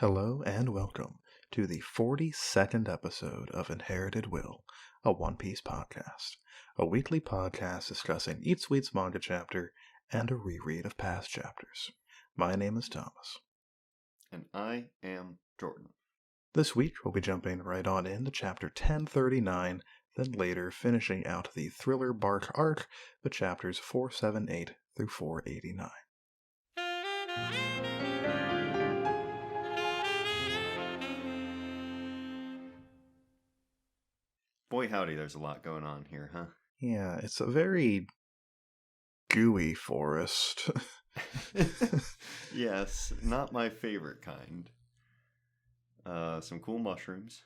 Hello and welcome to the 42nd episode of Inherited Will, a One Piece podcast, a weekly podcast discussing each week's manga chapter and a reread of past chapters. My name is Thomas. And I am Jordan. This week we'll be jumping right on into chapter 1039, then later finishing out the Thriller Bark arc with chapters 478 through 489. Boy howdy, there's a lot going on here, huh? Yeah, it's a very gooey forest. Yes, not my favorite kind. Some cool mushrooms.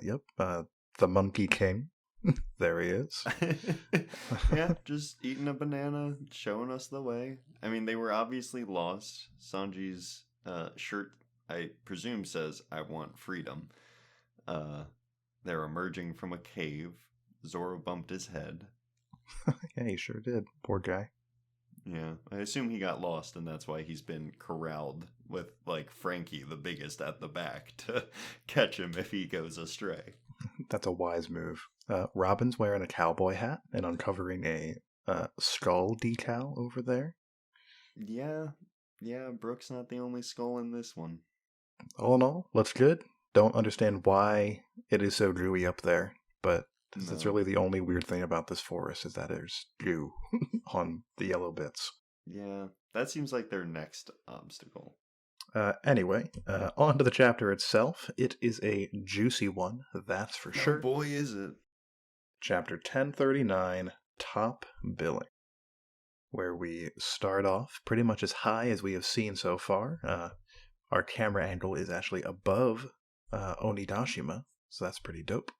Yep, the Monkey King. There he is. Yeah, just eating a banana, showing us the way. I mean, they were obviously lost. Sanji's shirt, I presume, says, "I want freedom." They're emerging from a cave. Zoro bumped his head. Yeah, he sure did. Poor guy. Yeah, I assume he got lost, and that's why he's been corralled with, like, Frankie, the biggest, at the back to catch him if he goes astray. That's a wise move. Robin's wearing a cowboy hat and uncovering a skull decal over there. Yeah, Brooke's not the only skull in this one. All in all, looks good. Don't understand why it is so gooey up there, but that's really the only weird thing about this forest is that there's goo on the yellow bits. Yeah, that seems like their next obstacle. Anyway, on to the chapter itself. It is a juicy one, that's for sure. Oh boy, is it. Chapter 1039, Top Billing, where we start off pretty much as high as we have seen so far. Our camera angle is actually above Onigashima, so that's pretty dope.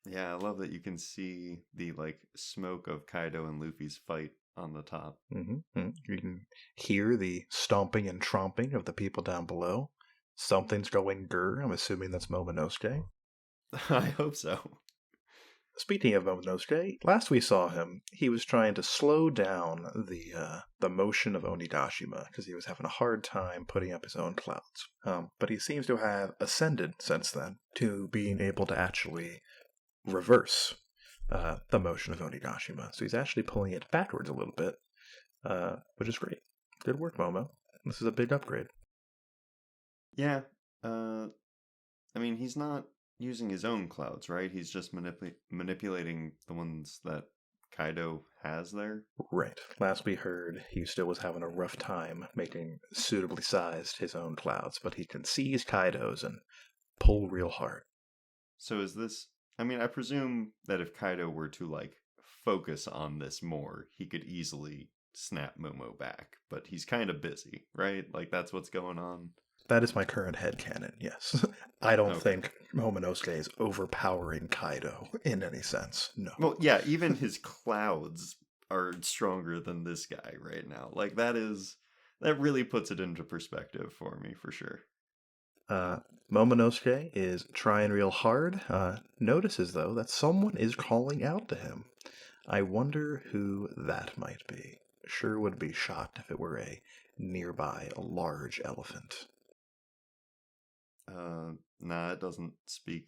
Yeah, I love that you can see the, like, smoke of Kaido and Luffy's fight on the top. Mm-hmm. You can hear the stomping and tromping of the people down below. Something's going grr. I'm assuming that's Momonosuke. I hope so. Speaking of Momonosuke, last we saw him, he was trying to slow down the motion of Onigashima because he was having a hard time putting up his own clouds. But he seems to have ascended since then to being able to actually reverse the motion of Onigashima. So he's actually pulling it backwards a little bit, which is great. Good work, Momo. This is a big upgrade. Yeah, I mean, he's not using his own clouds, right? He's just manipulating the ones that Kaido has there. Right. Last we heard, he still was having a rough time making suitably sized his own clouds, but he can seize Kaido's and pull real hard. So is this... I mean, I presume that if Kaido were to, like, focus on this more, he could easily snap Momo back. But he's kind of busy, right? Like, that's what's going on. That is my current headcanon, yes. I don't think Momonosuke is overpowering Kaido in any sense, no. Well, yeah, even his clouds are stronger than this guy right now. Like, that really puts it into perspective for me, for sure. Momonosuke is trying real hard, notices, though, that someone is calling out to him. I wonder who that might be. Sure would be shocked if it were a nearby large elephant. Nah, it doesn't speak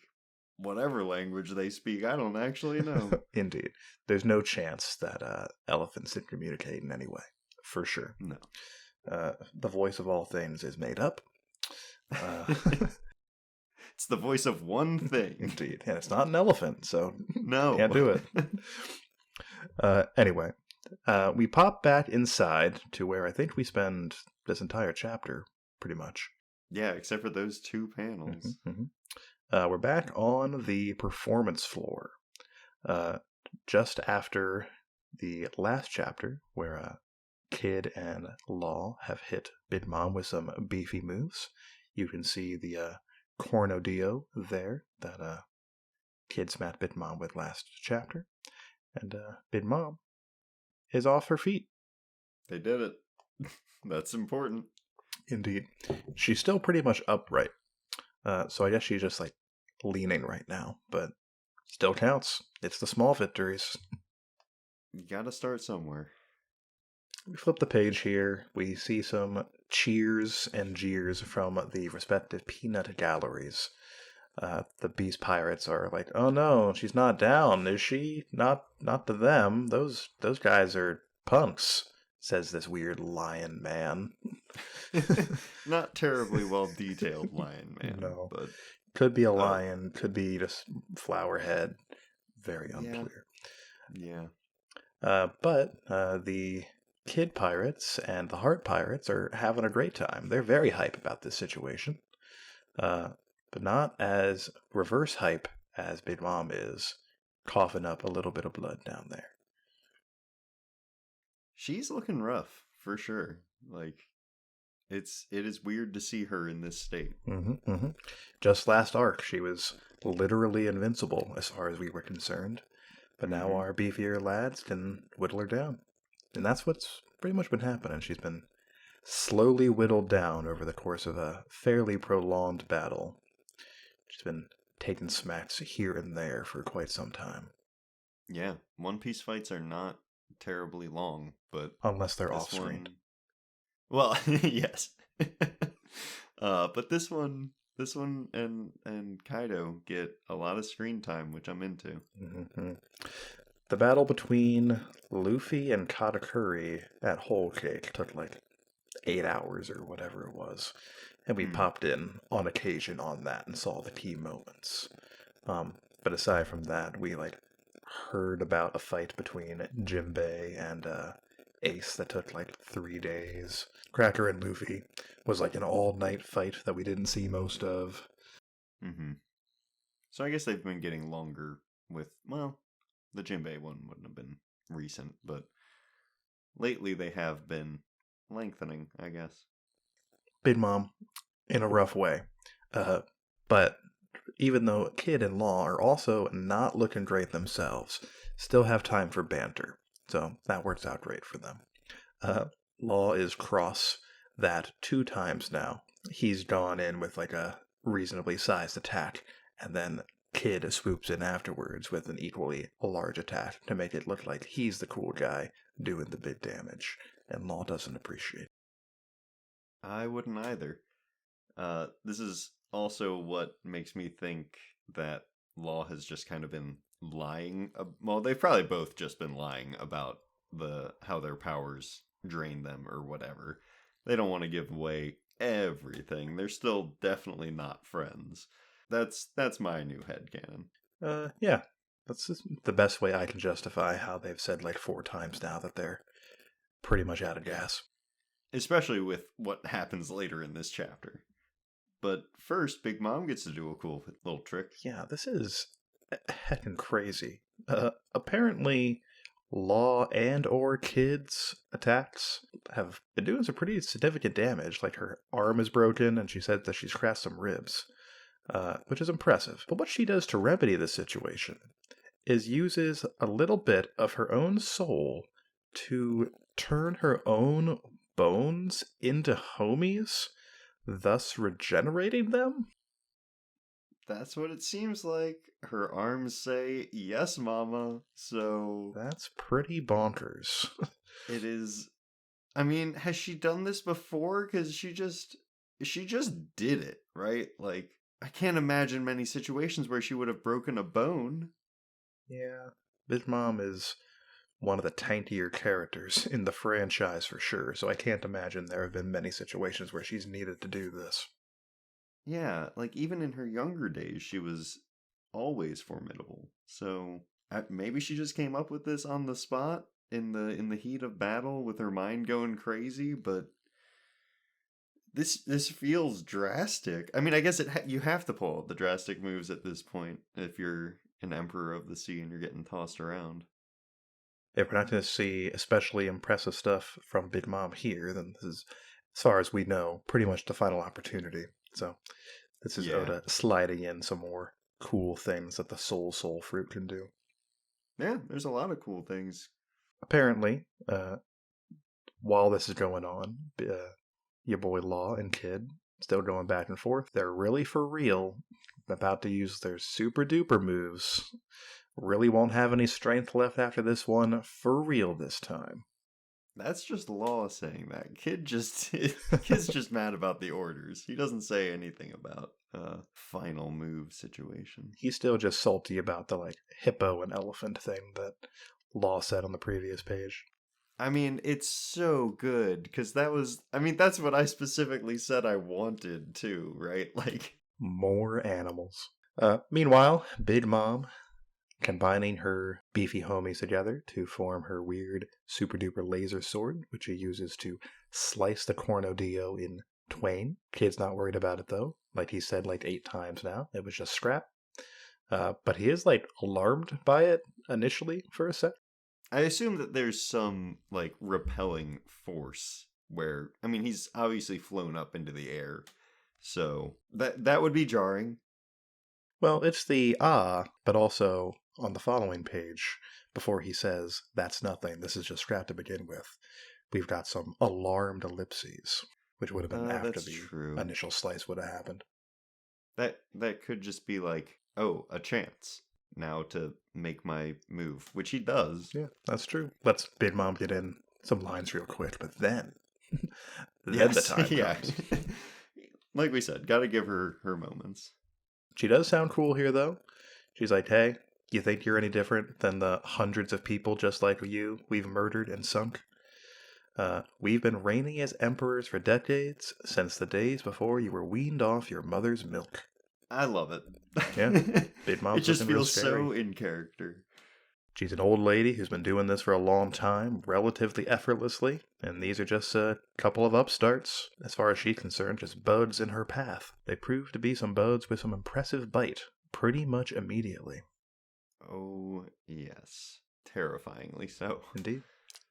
whatever language they speak. I don't actually know. Indeed. There's no chance that elephants can communicate in any way, for sure. No. The voice of all things is made up. It's the voice of one thing. Indeed. And it's not an elephant, so no. Can't do it. Anyway, we pop back inside to where I think we spend this entire chapter, pretty much. Yeah, except for those two panels. We're back on the performance floor. Just after the last chapter, where Kid and Law have hit Big Mom with some beefy moves. You can see the Cornodio there that Kid smacked Big Mom with last chapter. And Big Mom is off her feet. They did it. That's important. Indeed. She's still pretty much upright. So I guess she's just like leaning right now, but still counts. It's the small victories. You gotta start somewhere. we flip the page here. We see some cheers and jeers from the respective peanut galleries. The Beast Pirates are like, "Oh no, she's not down, is she? Not to them. Those guys are punks," says this weird lion man. Not terribly well detailed lion man, No. but Could be a lion, could be just flower head. Very unclear. Yeah. But the Kid Pirates and the Heart Pirates are having a great time. They're very hype about this situation. But not as reverse hype as Big Mom is, coughing up a little bit of blood down there. She's looking rough, for sure. Like, it is weird to see her in this state. Just last arc, she was literally invincible as far as we were concerned. But now our beefier lads can whittle her down. And that's what's pretty much been happening. She's been slowly whittled down over the course of a fairly prolonged battle. She's been taking smacks here and there for quite some time. Yeah, One Piece fights are not terribly long, but unless they're off-screen. Well, yes. But this one and Kaido get a lot of screen time, which I'm into. The battle between Luffy and Katakuri at Whole Cake took like 8 hours or whatever it was. And we popped in on occasion on that and saw the key moments. But aside from that, we heard about a fight between Jinbei and Ace that took 3 days. Cracker and Luffy was an all-night fight that we didn't see most of. So I guess they've been getting longer with, well, the Jinbei one wouldn't have been recent, but lately they have been lengthening, I guess. Big Mom, in a rough way. But even though Kid and Law are also not looking great themselves, still have time for banter. So that works out great for them. Law is cross that 2 times now. He's gone in with a reasonably sized attack, and then Kid swoops in afterwards with an equally large attack to make it look like he's the cool guy doing the big damage, and Law doesn't appreciate it. I wouldn't either. This is also what makes me think that Law has just kind of been lying. Well, they've probably both just been lying about how their powers drain them or whatever. They don't want to give away everything. They're still definitely not friends. That's my new headcanon. Yeah. That's just the best way I can justify how they've said 4 times now that they're pretty much out of gas. Especially with what happens later in this chapter. But first, Big Mom gets to do a cool little trick. Yeah, this is heckin' crazy. Apparently, Law and or Kid's attacks have been doing some pretty significant damage. Her arm is broken, and she said that she's cracked some ribs, which is impressive. But what she does to remedy the situation is uses a little bit of her own soul to turn her own bones into homies, thus regenerating them? That's what it seems like. Her arms say, "Yes, mama." So that's pretty bonkers. It is. I mean, has she done this before? Because she just did it, right? I can't imagine many situations where she would have broken a bone. Yeah. Big Mom is one of the tinier characters in the franchise for sure, so I can't imagine there have been many situations where she's needed to do this. Yeah, even in her younger days, she was always formidable. So maybe she just came up with this on the spot in the heat of battle with her mind going crazy. But this feels drastic. I mean, I guess you have to pull out the drastic moves at this point if you're an Emperor of the Sea and you're getting tossed around. If we're not going to see especially impressive stuff from Big Mom here, then this is, as far as we know, pretty much the final opportunity. So this is Oda sliding in some more cool things that the Soul Fruit can do. Yeah, there's a lot of cool things. Apparently, while this is going on, your boy Law and Kid still going back and forth. They're really for real about to use their super duper moves. Really won't have any strength left after this one for real this time. That's just Law saying that. Kid's just mad about the orders. He doesn't say anything about final move situation. He's still just salty about the like hippo and elephant thing that Law said on the previous page. I mean, it's so good because that's what I specifically said I wanted too, right? Like more animals. Meanwhile, Big Mom combining her beefy homies together to form her weird super duper laser sword, which she uses to slice the Cornodillo in twain. Kid's not worried about it though. Like he said like 8 times now. It was just scrap. But he is like alarmed by it initially for a sec. I assume that there's some like repelling force where he's obviously flown up into the air. So that would be jarring. Well, it's the but also on the following page, before he says, that's nothing, this is just scrap to begin with, we've got some alarmed ellipses, which would have been after the initial slice would have happened. That could just be like, oh, a chance now to make my move, which he does. Yeah, that's true. Let's Big Mom get in some lines real quick, but then the time comes. Like we said, gotta give her moments. She does sound cool here, though. She's like, hey, you think you're any different than the hundreds of people just like you we've murdered and sunk? We've been reigning as emperors for decades, since the days before you were weaned off your mother's milk. I love it. Yeah, Big Mom's it just feels so in character. She's an old lady who's been doing this for a long time, relatively effortlessly, and these are just a couple of upstarts. As far as she's concerned, just buds in her path. They prove to be some buds with some impressive bite, pretty much immediately. Oh, yes. Terrifyingly so. Indeed.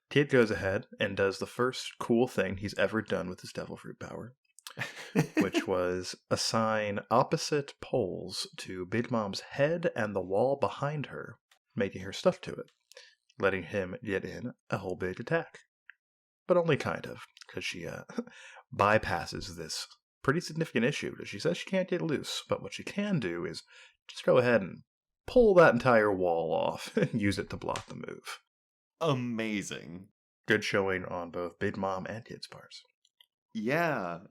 Kid goes ahead and does the first cool thing he's ever done with his devil fruit power, which was assign opposite poles to Big Mom's head and the wall behind her, making her stuck to it, letting him get in a whole big attack. But only kind of, because she bypasses this pretty significant issue. She says she can't get loose, but what she can do is just go ahead and pull that entire wall off and use it to block the move. Amazing. Good showing on both Big Mom and Kid's parts. Yeah.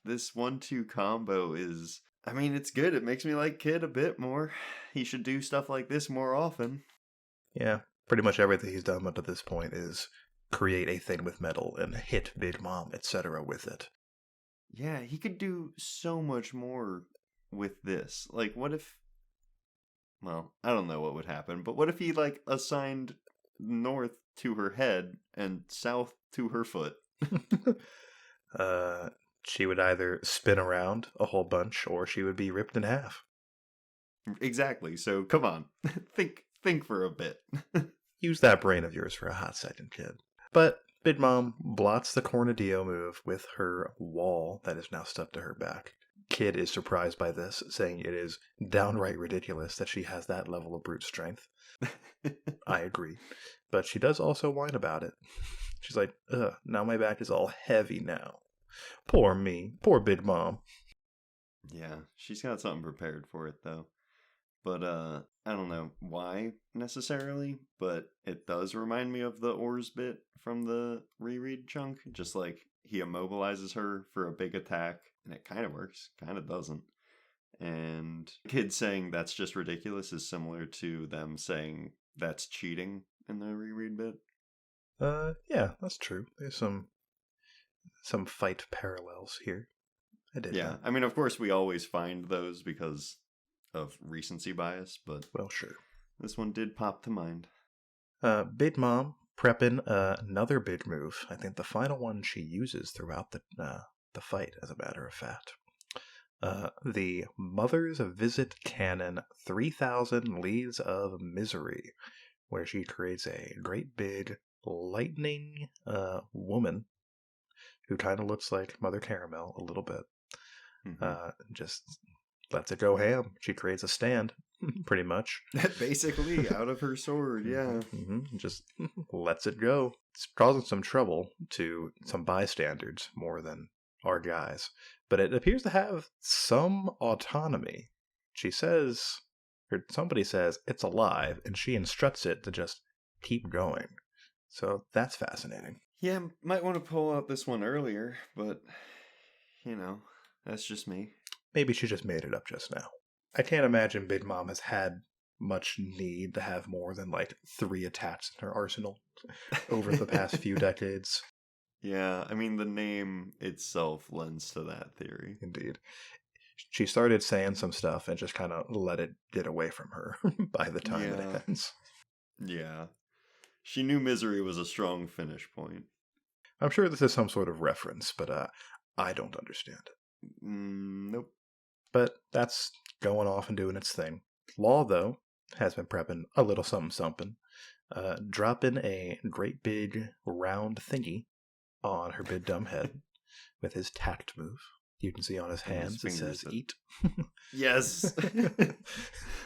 This 1-2 combo is... it's good. It makes me like Kid a bit more. He should do stuff like this more often. Yeah, pretty much everything he's done up to this point is create a thing with metal and hit Big Mom, etc. with it. Yeah, he could do so much more with this. Like, what if... Well, I don't know what would happen, but what if he, assigned north to her head and south to her foot? She would either spin around a whole bunch or she would be ripped in half. Exactly. So come on, think for a bit. Use that brain of yours for a hot second, Kid. But Big Mom blots the Cornodillo move with her wall that is now stuck to her back. Kid is surprised by this, saying it is downright ridiculous that she has that level of brute strength. I agree. But she does also whine about it. She's like, ugh, now my back is all heavy now. Poor me. Poor Big Mom. Yeah, she's got something prepared for it, though. But, I don't know why, necessarily, but it does remind me of the oars bit from the reread chunk. Just like, he immobilizes her for a big attack, and it kind of works, kind of doesn't. And Kid saying that's just ridiculous is similar to them saying that's cheating in the reread bit. Yeah, that's true. There's some fight parallels here. I did. Yeah, that. Of course we always find those because of recency bias, but well, sure. This one did pop to mind. Big Mom prepping another big move. I think the final one she uses throughout the fight, as a matter of fact. The Mother's Visit Cannon 3000 Leads of Misery, where she creates a great big lightning woman who kind of looks like Mother Caramel a little bit. Mm-hmm. Just lets it go ham. She creates a stand, pretty much. Basically, out of her sword, yeah. Mm-hmm. Just lets it go. It's causing some trouble to some bystanders more than our guys. But it appears to have some autonomy. She says, or somebody says, it's alive, and she instructs it to just keep going. So that's fascinating. Yeah, might want to pull out this one earlier, but, that's just me. Maybe she just made it up just now. I can't imagine Big Mom has had much need to have more than like 3 attacks in her arsenal over the past few decades. Yeah, I mean, the name itself lends to that theory. Indeed. She started saying some stuff and just kind of let it get away from her by the time it ends. Yeah. She knew misery was a strong finish point. I'm sure this is some sort of reference, but I don't understand it. Nope. But that's going off and doing its thing. Law, though, has been prepping a little something. Dropping a great big round thingy on her big dumb head with his tact move. You can see on his hands it says eat. Yes.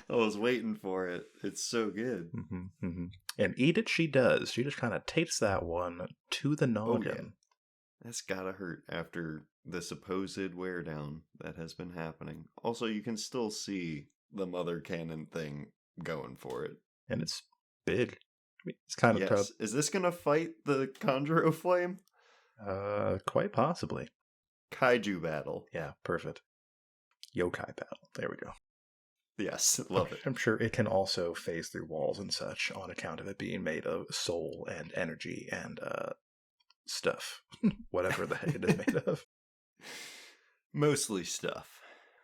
I was waiting for it. It's so good. Mm-hmm, mm-hmm. And eat it she does. She just kind of takes that one to the noggin. Oh, yeah. That's gotta hurt after the supposed wear down that has been happening. Also, you can still see the mother cannon thing going for it. And it's big. I mean, it's kind of tough. Is this gonna fight the Conjuro Flame? Quite possibly. Kaiju battle. Yeah, perfect. Yokai battle. There we go. Yes, love it. I'm sure it can also phase through walls and such on account of it being made of soul and energy and stuff. Whatever the heck it is made of. Mostly stuff.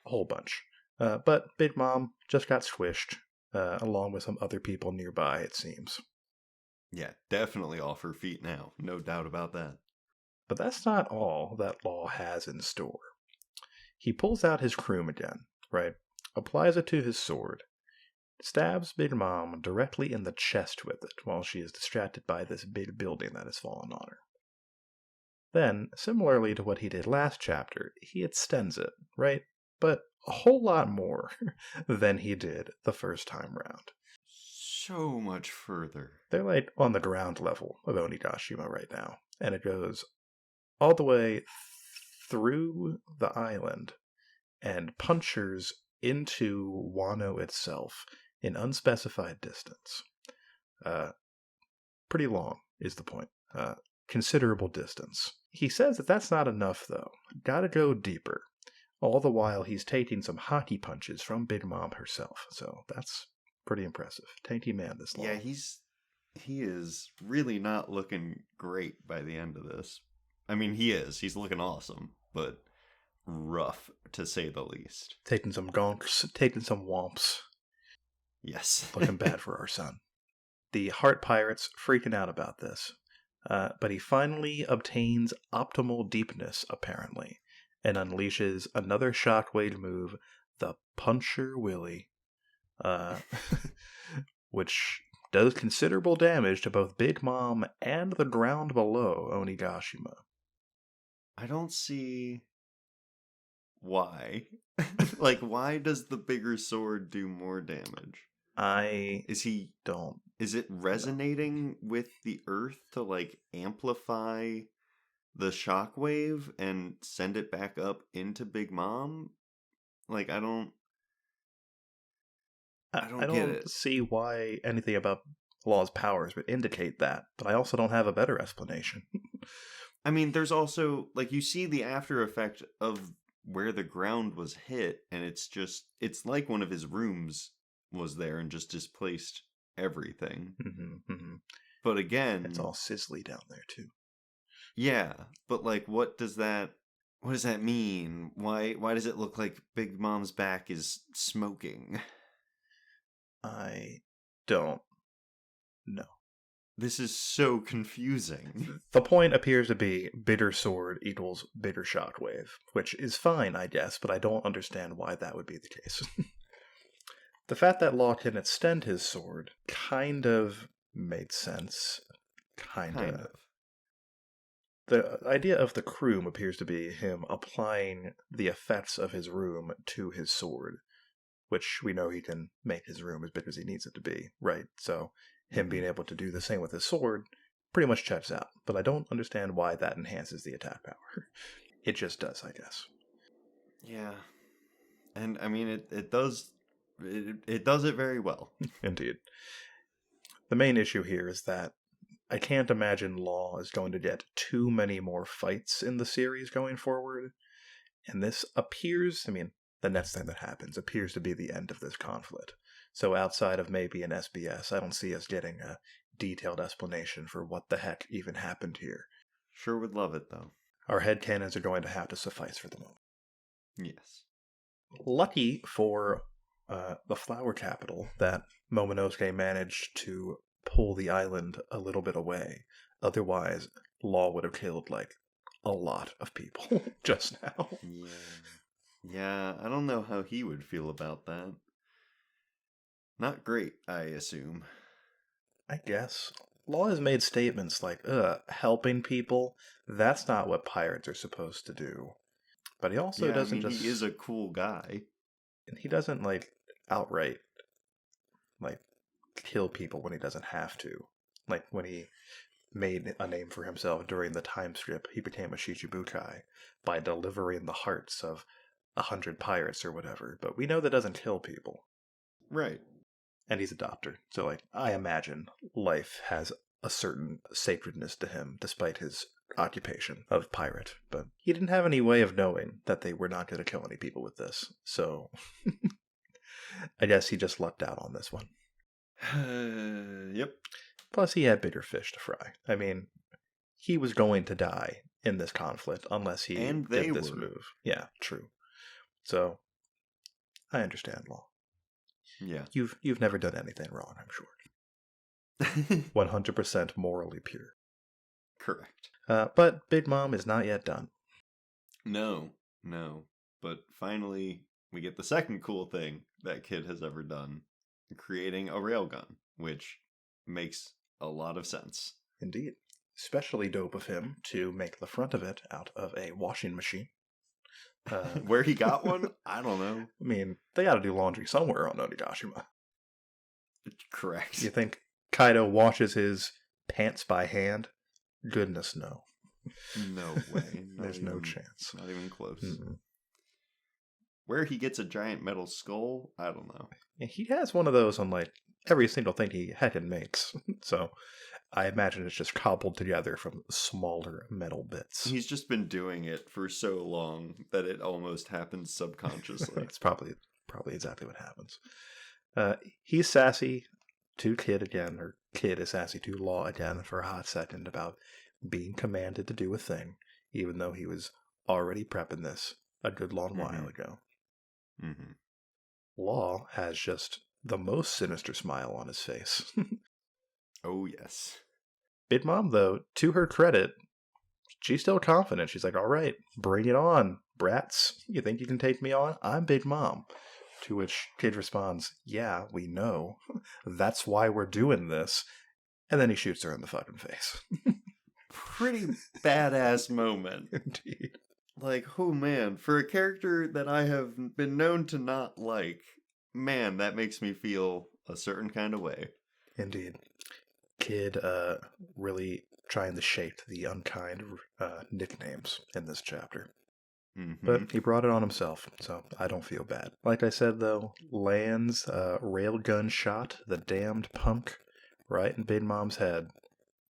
A whole bunch. But Big Mom just got squished, along with some other people nearby, it seems. Yeah, definitely off her feet now. No doubt about that. But that's not all that Law has in store. He pulls out his croom again, right? Applies it to his sword, stabs Big Mom directly in the chest with it while she is distracted by this big building that has fallen on her. Then, similarly to what he did last chapter, he extends it, right? But a whole lot more than he did the first time round. So much further. They're like on the ground level of Onigashima right now, and it goes all the way through the island and punctures into Wano itself in unspecified distance. Pretty long is the point. Considerable distance. He says that that's not enough, though. Gotta go deeper. All the while he's taking some hockey punches from Big Mom herself. So that's pretty impressive. Tanky man this long. Yeah, he is really not looking great by the end of this. I mean, he is. He's looking awesome, but rough, to say the least. Taking some gonks, taking some womps. Yes. Looking bad for our son. The Heart Pirate's freaking out about this. But he finally obtains optimal deepness, apparently, and unleashes another shockwave move, the Puncher Willy, which does considerable damage to both Big Mom and the ground below Onigashima. I don't see why. Like, why does the bigger sword do more damage? Is it resonating with the earth to, like, amplify the shockwave and send it back up into Big Mom? Like, I don't get it. See why anything about Law's powers would indicate that, but I also don't have a better explanation. I mean, there's also, like, you see the after effect of where the ground was hit, and it's like one of his rooms was there and just displaced everything. Mm-hmm, mm-hmm. But again, it's all sizzly down there too. Yeah, but like, what does that mean? Why does it look like Big Mom's back is smoking? I don't know. This is so confusing. The point appears to be bitter sword equals bitter shockwave, which is fine, I guess, but I don't understand why that would be the case. The fact that Law can extend his sword kind of made sense. Kind of. The idea of the croom appears to be him applying the effects of his room to his sword, which we know he can make his room as big as he needs it to be, right? So him being able to do the same with his sword pretty much checks out, but I don't understand why that enhances the attack power. It just does, I guess. Yeah. And I mean, it does it very well. Indeed. The main issue here is that I can't imagine Law is going to get too many more fights in the series going forward. And this appears, I mean, the next thing that happens appears to be the end of this conflict. So outside of maybe an SBS, I don't see us getting a detailed explanation for what the heck even happened here. Sure would love it, though. Our headcanons are going to have to suffice for the moment. Yes. Lucky for the flower capital that Momonosuke managed to pull the island a little bit away. Otherwise, Law would have killed, like, a lot of people just now. Yeah. Yeah, I don't know how he would feel about that. Not great, I assume. I guess. Law has made statements like, helping people, that's not what pirates are supposed to do. But he also doesn't just... he is a cool guy. And he doesn't, like, outright, like, kill people when he doesn't have to. Like, when he made a name for himself during the time skip, he became a Shichibukai by delivering the hearts of 100 pirates or whatever. But we know that doesn't kill people. Right. And he's a doctor, so, like, I imagine life has a certain sacredness to him, despite his occupation of pirate. But he didn't have any way of knowing that they were not going to kill any people with this, so I guess he just lucked out on this one. Yep. Plus, he had bigger fish to fry. I mean, he was going to die in this conflict unless he did this move. Yeah, true. So, I understand, Law. Yeah. You've never done anything wrong, I'm sure. 100% morally pure. Correct. But Big Mom is not yet done. No. But finally, we get the second cool thing that kid has ever done. Creating a railgun, which makes a lot of sense. Indeed. Especially dope of him to make the front of it out of a washing machine. Where he got one? I don't know. I mean, they gotta do laundry somewhere on Onigashima. Correct. You think Kaido washes his pants by hand? Goodness, no. No way. There's no chance. Not even close. Mm-mm. Where he gets a giant metal skull, I don't know. Yeah, he has one of those on, like, every single thing he heckin' makes. So, I imagine it's just cobbled together from smaller metal bits. He's just been doing it for so long that it almost happens subconsciously. It's probably exactly what happens. He's sassy to Kid again, or Kid is sassy to Law again for a hot second about being commanded to do a thing, even though he was already prepping this a good long while ago. Mm-hmm. Law has just the most sinister smile on his face. Oh, yes. Big Mom, though, to her credit, she's still confident. She's like, all right, bring it on, brats. You think you can take me on? I'm Big Mom. To which Kid responds, yeah, we know. That's why we're doing this. And then he shoots her in the fucking face. Pretty badass moment. Indeed. Like, oh man, for a character that I have been known to not like, man, that makes me feel a certain kind of way. Indeed. Kid really trying to shape the unkind nicknames in this chapter. Mm-hmm. But he brought it on himself, so I don't feel bad. Like I said, though, lands a railgun shot, the damned punk, right in Big Mom's head.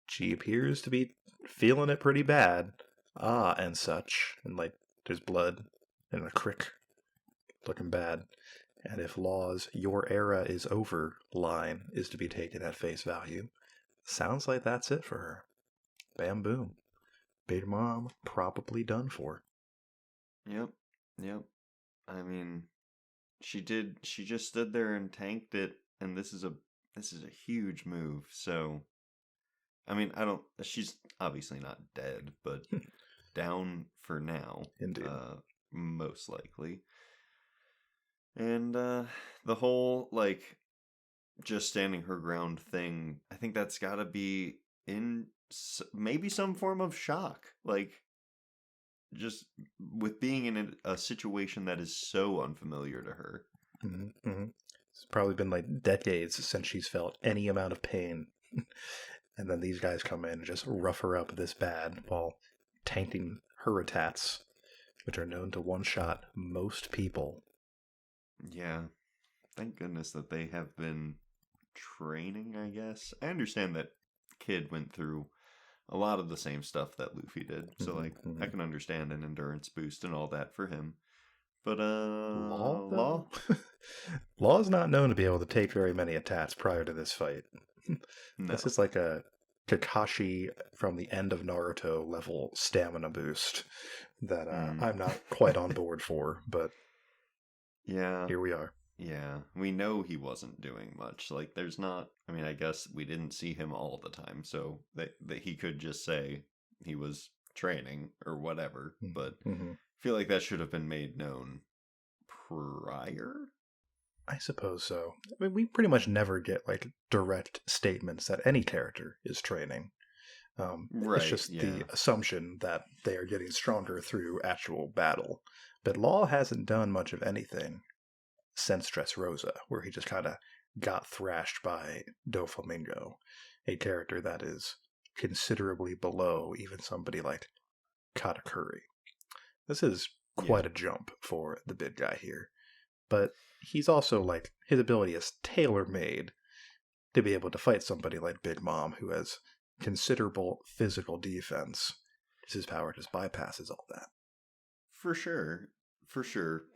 She appears to be feeling it pretty bad. And such. And, like, there's blood and a crick. Looking bad. And if Law's "your era is over" line is to be taken at face value, sounds like that's it for her. Bam boom. Big Mom probably done for. Yep. I mean, she just stood there and tanked it, and this is a huge move, so I mean, she's obviously not dead, but down for now. Indeed. Most likely. And the whole, like, just standing her ground thing, I think that's gotta be in maybe some form of shock. Like, just with being in a situation that is so unfamiliar to her. Mm-hmm, mm-hmm. It's probably been, like, decades since she's felt any amount of pain. And then these guys come in and just rough her up this bad while tanking her attacks, which are known to one-shot most people. Yeah. Thank goodness that they have been training, I guess. I understand that Kid went through a lot of the same stuff that Luffy did. So, like, I can understand an endurance boost and all that for him. But, Law? Law is not known to be able to take very many attacks prior to this fight. No. This is like a Kakashi from the end of Naruto level stamina boost that I'm not quite on board for, but yeah, here we are. Yeah, we know he wasn't doing much. Like, there's not. I mean, I guess we didn't see him all the time, so that he could just say he was training or whatever. But I feel like that should have been made known prior. I suppose so. I mean, we pretty much never get like direct statements that any character is training. Right, it's just the assumption that they are getting stronger through actual battle. But Law hasn't done much of anything since Dressrosa, where he just kind of got thrashed by Doflamingo, a character that is considerably below even somebody like Katakuri. This is quite a jump for the big guy here. But he's also, like, his ability is tailor-made to be able to fight somebody like Big Mom, who has considerable physical defense. His power just bypasses all that. For sure.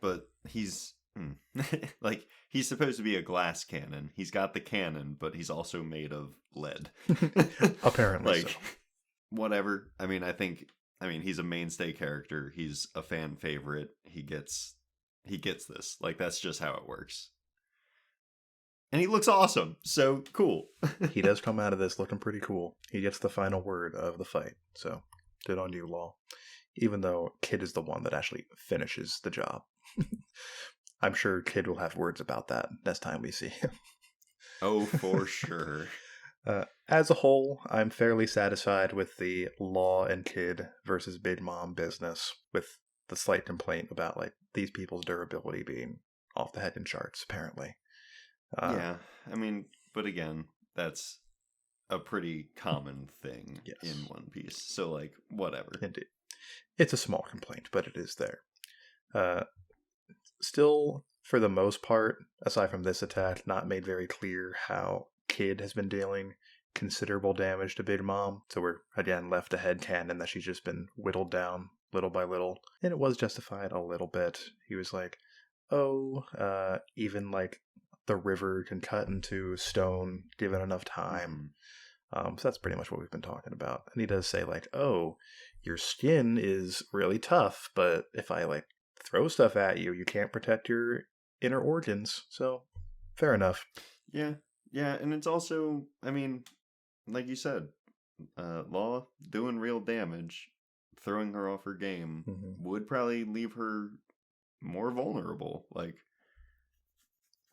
But he's... like, he's supposed to be a glass cannon. He's got the cannon, but he's also made of lead. Apparently like, so. Whatever. I mean, he's a mainstay character. He's a fan favorite. He gets this. Like, that's just how it works. And he looks awesome. So, cool. He does come out of this looking pretty cool. He gets the final word of the fight. So, good on you, Law. Even though Kid is the one that actually finishes the job. I'm sure Kid will have words about that next time we see him. Oh, for sure. As a whole, I'm fairly satisfied with the Law and Kid versus Big Mom business, with the slight complaint about, like, these people's durability being off the head in charts, apparently. Yeah, I mean, but again, that's a pretty common thing in One Piece. So, like, whatever. Indeed. It's a small complaint, but it is there. Still, for the most part, aside from this attack, not made very clear how Kid has been dealing considerable damage to Big Mom. So we're, again, left a headcanon that she's just been whittled down little by little. And it was justified a little bit. He was like, even, like, the river can cut into stone given enough time. So that's pretty much what we've been talking about. And he does say, like, oh, your skin is really tough, but if I, like, throw stuff at you, you can't protect your inner organs. So, fair enough. Yeah, and it's also, I mean, like you said, Law doing real damage, throwing her off her game, would probably leave her more vulnerable. Like,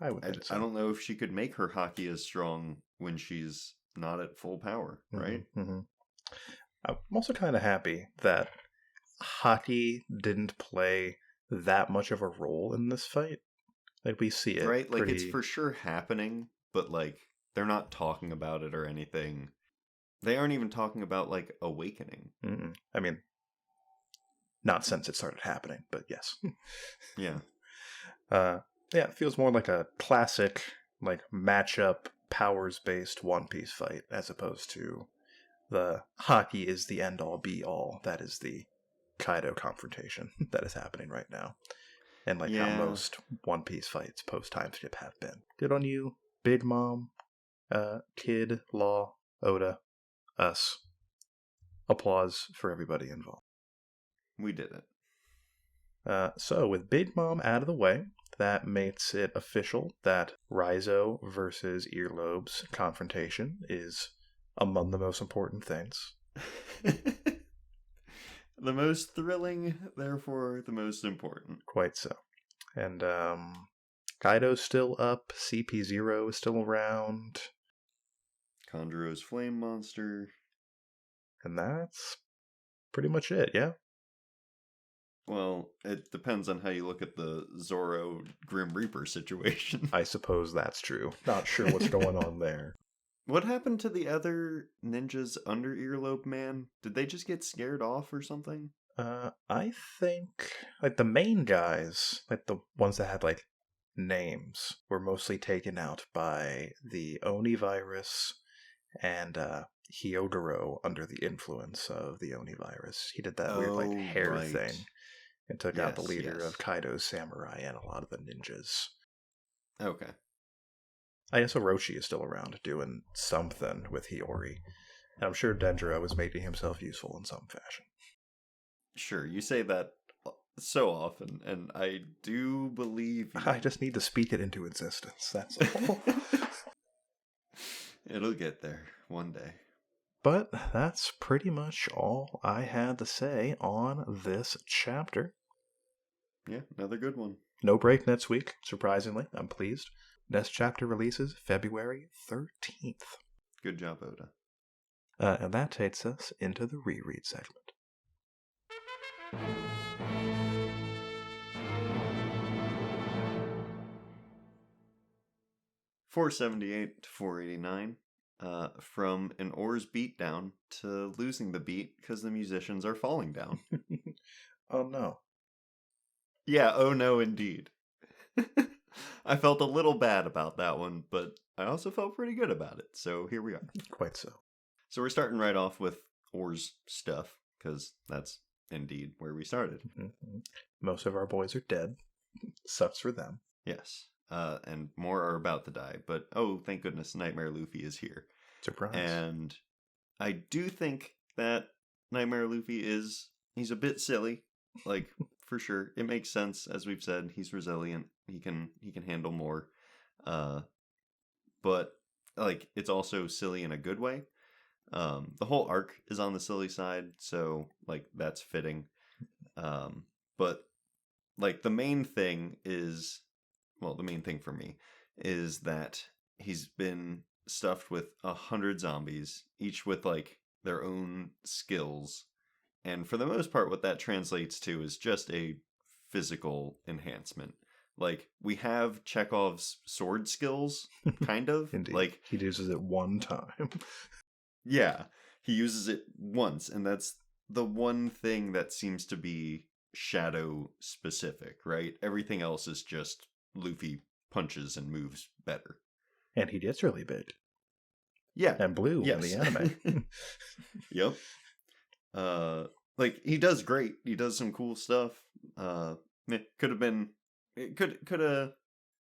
I would think so. I don't know if she could make her haki as strong when she's not at full power, right? I'm also kind of happy that haki didn't play that much of a role in this fight. Like, we see it. Right? Like, it's for sure happening, but, like, they're not talking about it or anything. They aren't even talking about, like, awakening. I mean, not since it started happening, but yes. Yeah. It feels more like a classic, like, matchup, powers-based One Piece fight, as opposed to the haki is the end-all, be-all. That is the Kaido confrontation that is happening right now. And, like, how most One Piece fights post-time skip have been. Good on you, Big Mom, Kid, Law, Oda, us. Applause for everybody involved. We did it. So, with Big Mom out of the way, that makes it official that Raizo versus Earlobe's confrontation is among the most important things. The most thrilling, therefore the most important. Quite so. And Kaido's still up, CP0 is still around. Conjuro's flame monster. And that's pretty much it, yeah? Well, it depends on how you look at the Zoro Grim Reaper situation. I suppose that's true. Not sure what's going on there. What happened to the other ninjas under Earlobe Man? Did they just get scared off or something? I think, like, the main guys, like the ones that had, like, names, were mostly taken out by the Oni virus and Hyodoro under the influence of the Oni virus. He did that weird like Oh, hair right. thing and took out the Yes, leader yes. of Kaido's samurai and a lot of the ninjas. Okay. I guess Orochi is still around doing something with Hiyori. And I'm sure Dendro is making himself useful in some fashion. Sure, you say that so often, and I do believe you. I just need to speak it into existence, that's all. It'll get there one day. But that's pretty much all I had to say on this chapter. Yeah, another good one. No break next week, surprisingly. I'm pleased. Next chapter releases February 13th. Good job, Oda. And that takes us into the reread segment. 478 to 489. From an oars beat down to losing the beat because the musicians are falling down. Oh no. Yeah, oh no, indeed. I felt a little bad about that one, but I also felt pretty good about it. So here we are. Quite so. So we're starting right off with oars stuff because that's indeed where we started. Mm-hmm. Most of our boys are dead. Sucks for them. Yes. And more are about to die. But oh, thank goodness Nightmare Luffy is here. Surprise. And I do think that Nightmare Luffy he's a bit silly. Like, for sure. It makes sense, as we've said. He's resilient. He can handle more. But like it's also silly in a good way. The whole arc is on the silly side, so like that's fitting. But like the main thing for me is that he's been stuffed with 100 zombies, each with like their own skills. And for the most part, what that translates to is just a physical enhancement. Like, we have Chekhov's sword skills, kind of. Indeed. Like, he uses it one time. Yeah, he uses it once, and that's the one thing that seems to be shadow specific, right? Everything else is just Luffy punches and moves better. And he gets really big. Yeah. And blue in the anime. Yep. Like, he does great. He does some cool stuff. It could have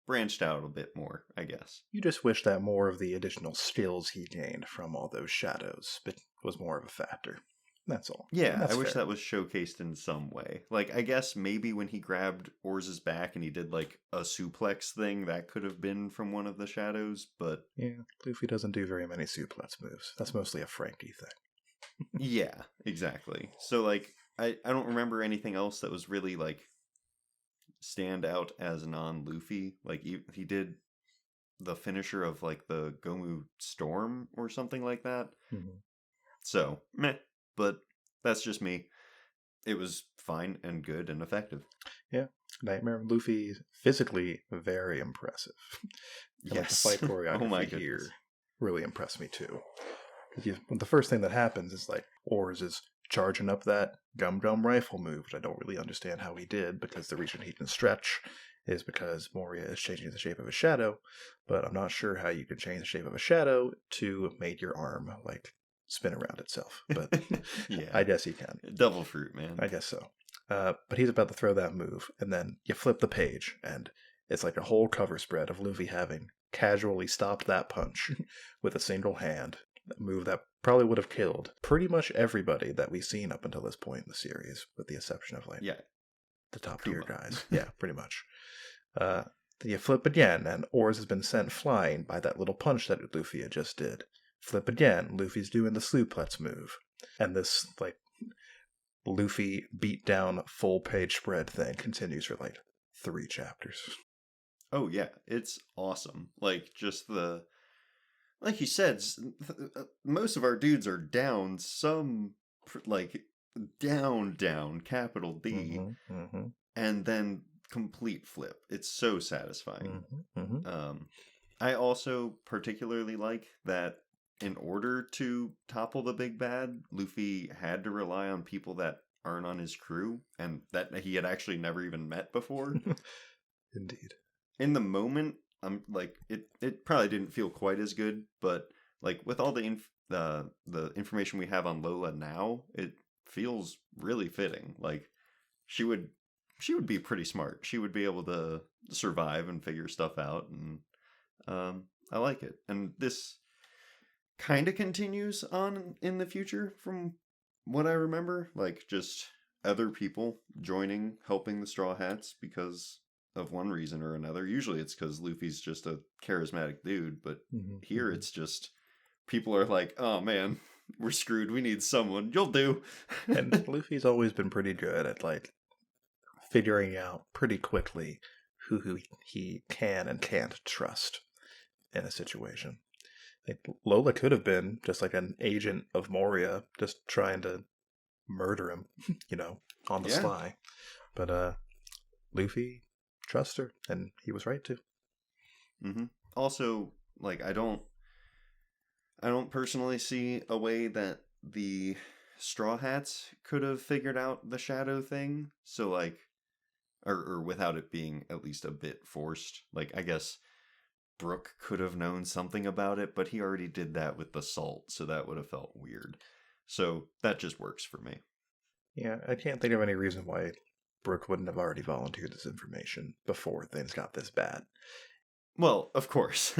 branched out a bit more, I guess. You just wish that more of the additional skills he gained from all those shadows was more of a factor. That's all. Yeah, I wish that was showcased in some way. Like, I guess maybe when he grabbed Orz's back and he did, like, a suplex thing, that could have been from one of the shadows, but... Yeah, Luffy doesn't do very many suplex moves. That's mostly a Frankie thing. Yeah, exactly. So, like, I don't remember anything else that was really, like, stand out as non-Luffy. Like, he did the finisher of, like, the Gomu Storm or something like that. Mm-hmm. So, meh. But that's just me. It was fine and good and effective. Yeah. Nightmare Luffy, physically very impressive. And yes. Like the fight choreography here really impressed me too. The first thing that happens is like Oars is charging up that Gum Gum rifle move, which I don't really understand how he did, because the reason he can stretch is because Moria is changing the shape of a shadow, but I'm not sure how you can change the shape of a shadow to make your arm like spin around itself. But yeah, I guess he can. Devil fruit, man. I guess so. But he's about to throw that move, and then you flip the page, and it's like a whole cover spread of Luffy having casually stopped that punch with a single hand. A move that probably would have killed pretty much everybody that we've seen up until this point in the series, with the exception of like the top tier guys. Yeah, pretty much. Then you flip again, and Oars has been sent flying by that little punch that Luffy had just did. Flip again, Luffy's doing the suplex move. And this, like, Luffy beat down full page spread thing continues for, like, 3 chapters. Oh, yeah. It's awesome. Like, just the... Like you said, most of our dudes are down some, like, down, capital D. Mm-hmm, mm-hmm. And then complete flip. It's so satisfying. Mm-hmm, mm-hmm. I also particularly like that in order to topple the big bad, Luffy had to rely on people that aren't on his crew and that he had actually never even met before. Indeed. In the moment, I'm like, it probably didn't feel quite as good, but like with all the the information we have on Lola now, it feels really fitting. Like she would be pretty smart. She would be able to survive and figure stuff out, and I like it. And this kind of continues on in the future from what I remember, like just other people joining, helping the Straw Hats because of one reason or another. Usually it's because Luffy's just a charismatic dude, but here it's just people are like, oh man, we're screwed. We need someone. You'll do. And Luffy's always been pretty good at like figuring out pretty quickly who he can and can't trust in a situation. Like Lola could have been just like an agent of Moria, just trying to murder him, on the sly. But Luffy trusts her, and he was right to. Mm-hmm. Also, like I don't personally see a way that the Straw Hats could have figured out the shadow thing. So like, or without it being at least a bit forced. Like I guess Brook could have known something about it, but he already did that with the salt, so that would have felt weird. So that just works for me. Yeah, I can't think of any reason why Brook wouldn't have already volunteered this information before things got this bad. Well, of course.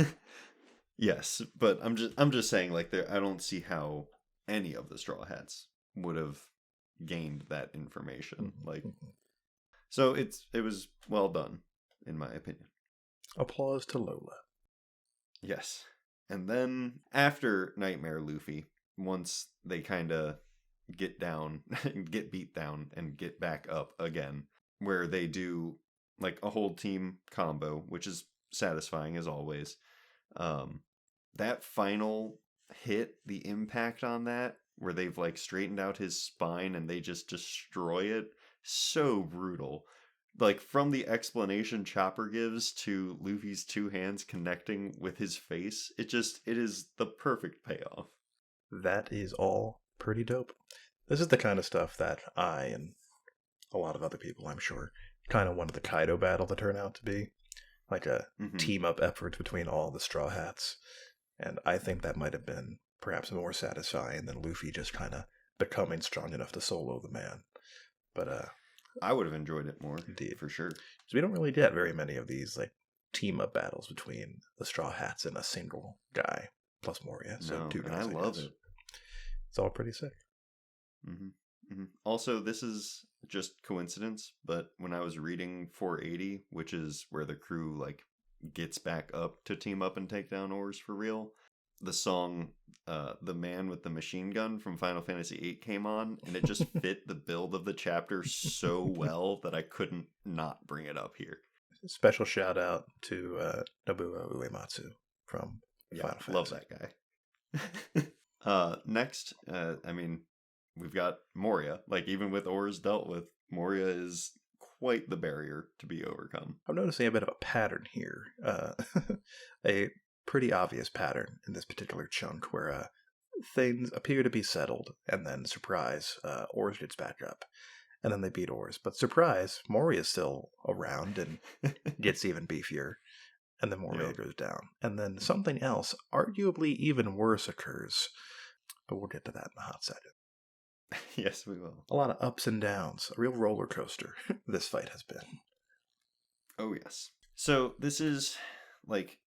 Yes, but I'm just saying like I don't see how any of the Straw Hats would have gained that information. Like so it was well done in my opinion. Applause to Lola. Yes. And then after Nightmare Luffy, once they kind of get beat down and get back up again, where they do like a whole team combo, which is satisfying as always. That final hit, the impact on that, where they've like straightened out his spine and they just destroy it, so brutal. Like from the explanation Chopper gives to Luffy's two hands connecting with his face, it is the perfect payoff. That is all pretty dope. This is the kind of stuff that I and a lot of other people, I'm sure, kind of wanted the Kaido battle to turn out to be. Like a team-up effort between all the Straw Hats. And I think that might have been perhaps more satisfying than Luffy just kind of becoming strong enough to solo the man. But I would have enjoyed it more, indeed, for sure. Because we don't really get very many of these like team-up battles between the Straw Hats and a single guy plus Moria. So two guys. I love it. It's all pretty sick. Also, this is just coincidence, but when I was reading 480, which is where the crew like gets back up to team up and take down Oars for real, the song The Man with the Machine Gun from Final Fantasy VIII came on, and it just fit the build of the chapter so well that I couldn't not bring it up here. Special shout out to Nobuo Uematsu from Final Fantasy. Love that guy. Next, we've got Moria. Like, even with Oars dealt with, Moria is quite the barrier to be overcome. I'm noticing a bit of a pattern here. A pretty obvious pattern in this particular chunk where things appear to be settled, and then, surprise, Oars gets back up. And then they beat Oars. But surprise, Moria's still around and gets even beefier. And then Moria goes down. And then something else, arguably even worse, occurs. But we'll get to that in a hot second. Yes, we will. A lot of ups and downs. A real roller coaster this fight has been. Oh, yes. So this is, like,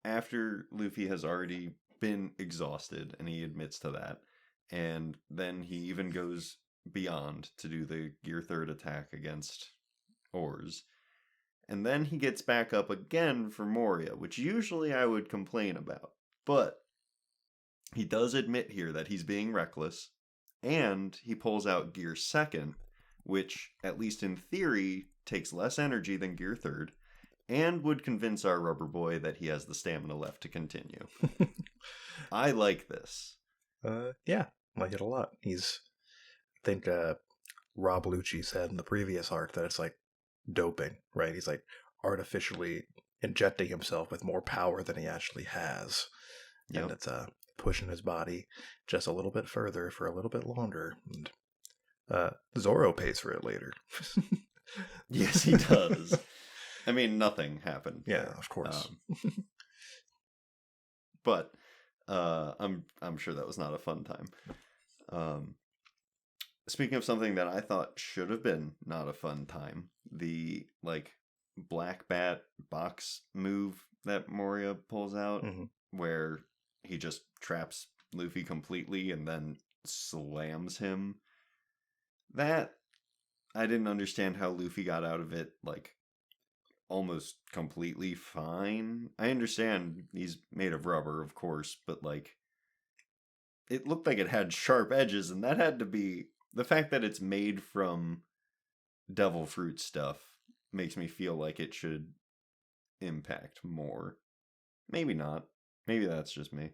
after Luffy has already been exhausted, and he admits to that. And then he even goes beyond to do the Gear 3rd attack against Oars. And then he gets back up again for Moria, which usually I would complain about. But he does admit here that he's being reckless. And he pulls out Gear 2nd, which, at least in theory, takes less energy than Gear 3rd, and would convince our rubber boy that he has the stamina left to continue. I like this. Yeah, I like it a lot. I think Rob Lucci said in the previous arc that it's like doping, right? He's like artificially injecting himself with more power than he actually has. Yep. And it's pushing his body just a little bit further for a little bit longer. And Zoro pays for it later. Yes, he does. I mean, nothing happened. Yeah, of course. But I'm sure that was not a fun time. Speaking of something that I thought should have been not a fun time, the like black bat box move that Moria pulls out, where he just traps Luffy completely and then slams him. That I didn't understand how Luffy got out of it like almost completely fine. I understand he's made of rubber, of course, but like it looked like it had sharp edges, and that had to be the fact that it's made from devil fruit stuff makes me feel like it should impact more. Maybe not. Maybe that's just me.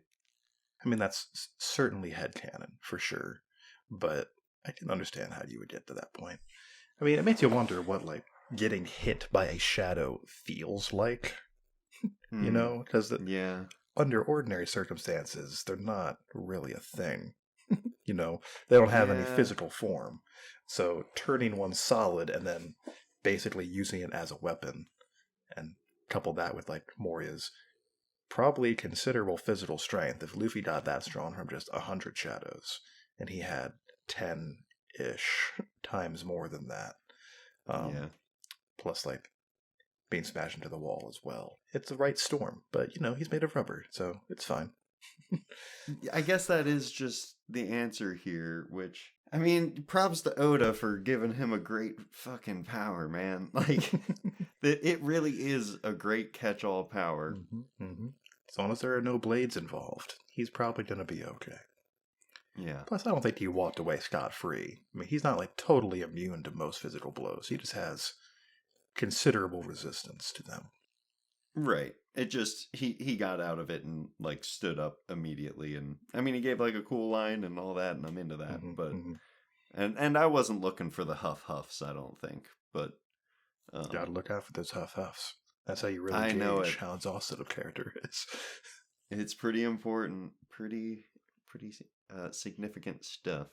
I mean, that's certainly headcanon, for sure. But I can understand how you would get to that point. I mean, it makes you wonder what, like, getting hit by a shadow feels like. You know? Because yeah, under ordinary circumstances, they're not really a thing. You know? They don't have any physical form. So turning one solid and then basically using it as a weapon and couple that with, like, Moria's probably considerable physical strength. If Luffy got that strong from just 100 shadows, and he had 10-ish times more than that. Plus, like, being smashed into the wall as well. It's the right storm, but, you know, he's made of rubber, so it's fine. I guess that is just the answer here, which, I mean, props to Oda for giving him a great fucking power, man. Like, it really is a great catch-all power. As long as there are no blades involved, he's probably going to be okay. Yeah. Plus, I don't think he walked away scot-free. I mean, he's not, like, totally immune to most physical blows. He just has considerable resistance to them. Right. It just, he got out of it and, like, stood up immediately. And, I mean, he gave, like, a cool line and all that, and I'm into that. But, and I wasn't looking for the huffs, I don't think. But, gotta look out for those huffs. That's how you really gauge how exhausted a character is. It's pretty important. Pretty significant stuff.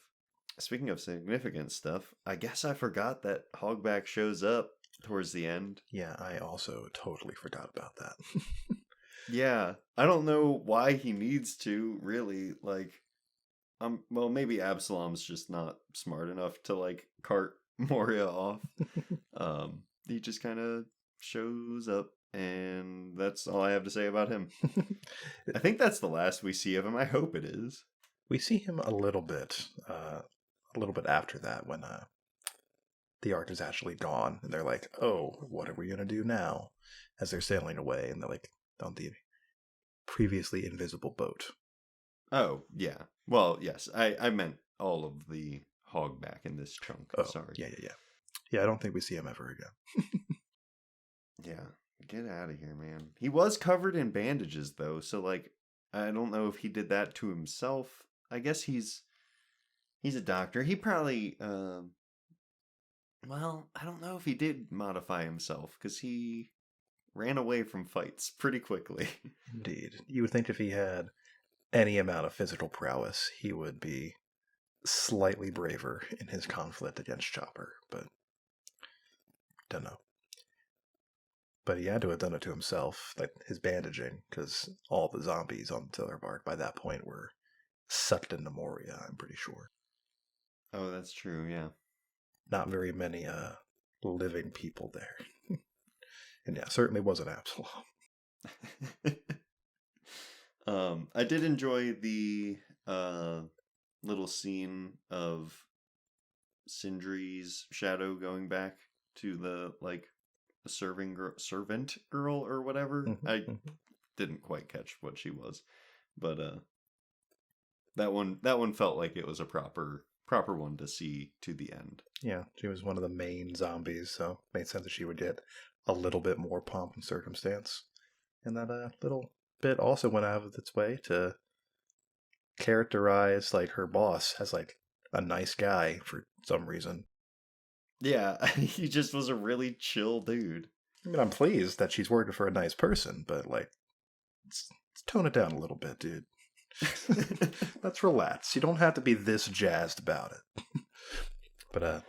Speaking of significant stuff, I guess I forgot that Hogback shows up towards the end. Yeah, I also totally forgot about that. Yeah, I don't know why he needs to, really. Like, well, maybe Absalom's just not smart enough to, like, cart Moria off. He just kind of shows up, and that's all I have to say about him. I think that's the last we see of him. I hope it is. We see him a little bit after that when the arc is actually gone, and they're like, "Oh, what are we gonna do now?" As they're sailing away, and they're like on the previously invisible boat. Oh yeah. Well, yes. I meant all of the Hogback in this chunk. Oh, sorry. Yeah, I don't think we see him ever again. Yeah. Get out of here, man. He was covered in bandages, though, so, like, I don't know if he did that to himself. I guess he's a doctor. He probably, well, I don't know if he did modify himself, because he ran away from fights pretty quickly. Indeed. You would think if he had any amount of physical prowess, he would be slightly braver in his conflict against Chopper, but don't know. But he had to have done it to himself, like his bandaging, because all the zombies on the Tiller Bark by that point were sucked into Moria, I'm pretty sure. Oh, that's true, yeah. Not very many living people there. And yeah, certainly wasn't Absalom. I did enjoy the little scene of Sindri's shadow going back to the, like, servant girl or whatever. I didn't quite catch what she was, but that one felt like it was a proper one to see to the end. Yeah, she was one of the main zombies, so it made sense that she would get a little bit more pomp and circumstance. And that little bit also went out of its way to characterize, like, her boss as, like, a nice guy for some reason. Yeah, he just was a really chill dude. I mean, I'm pleased that she's working for a nice person, but, like, let's tone it down a little bit, dude. Let's relax. You don't have to be this jazzed about it. But,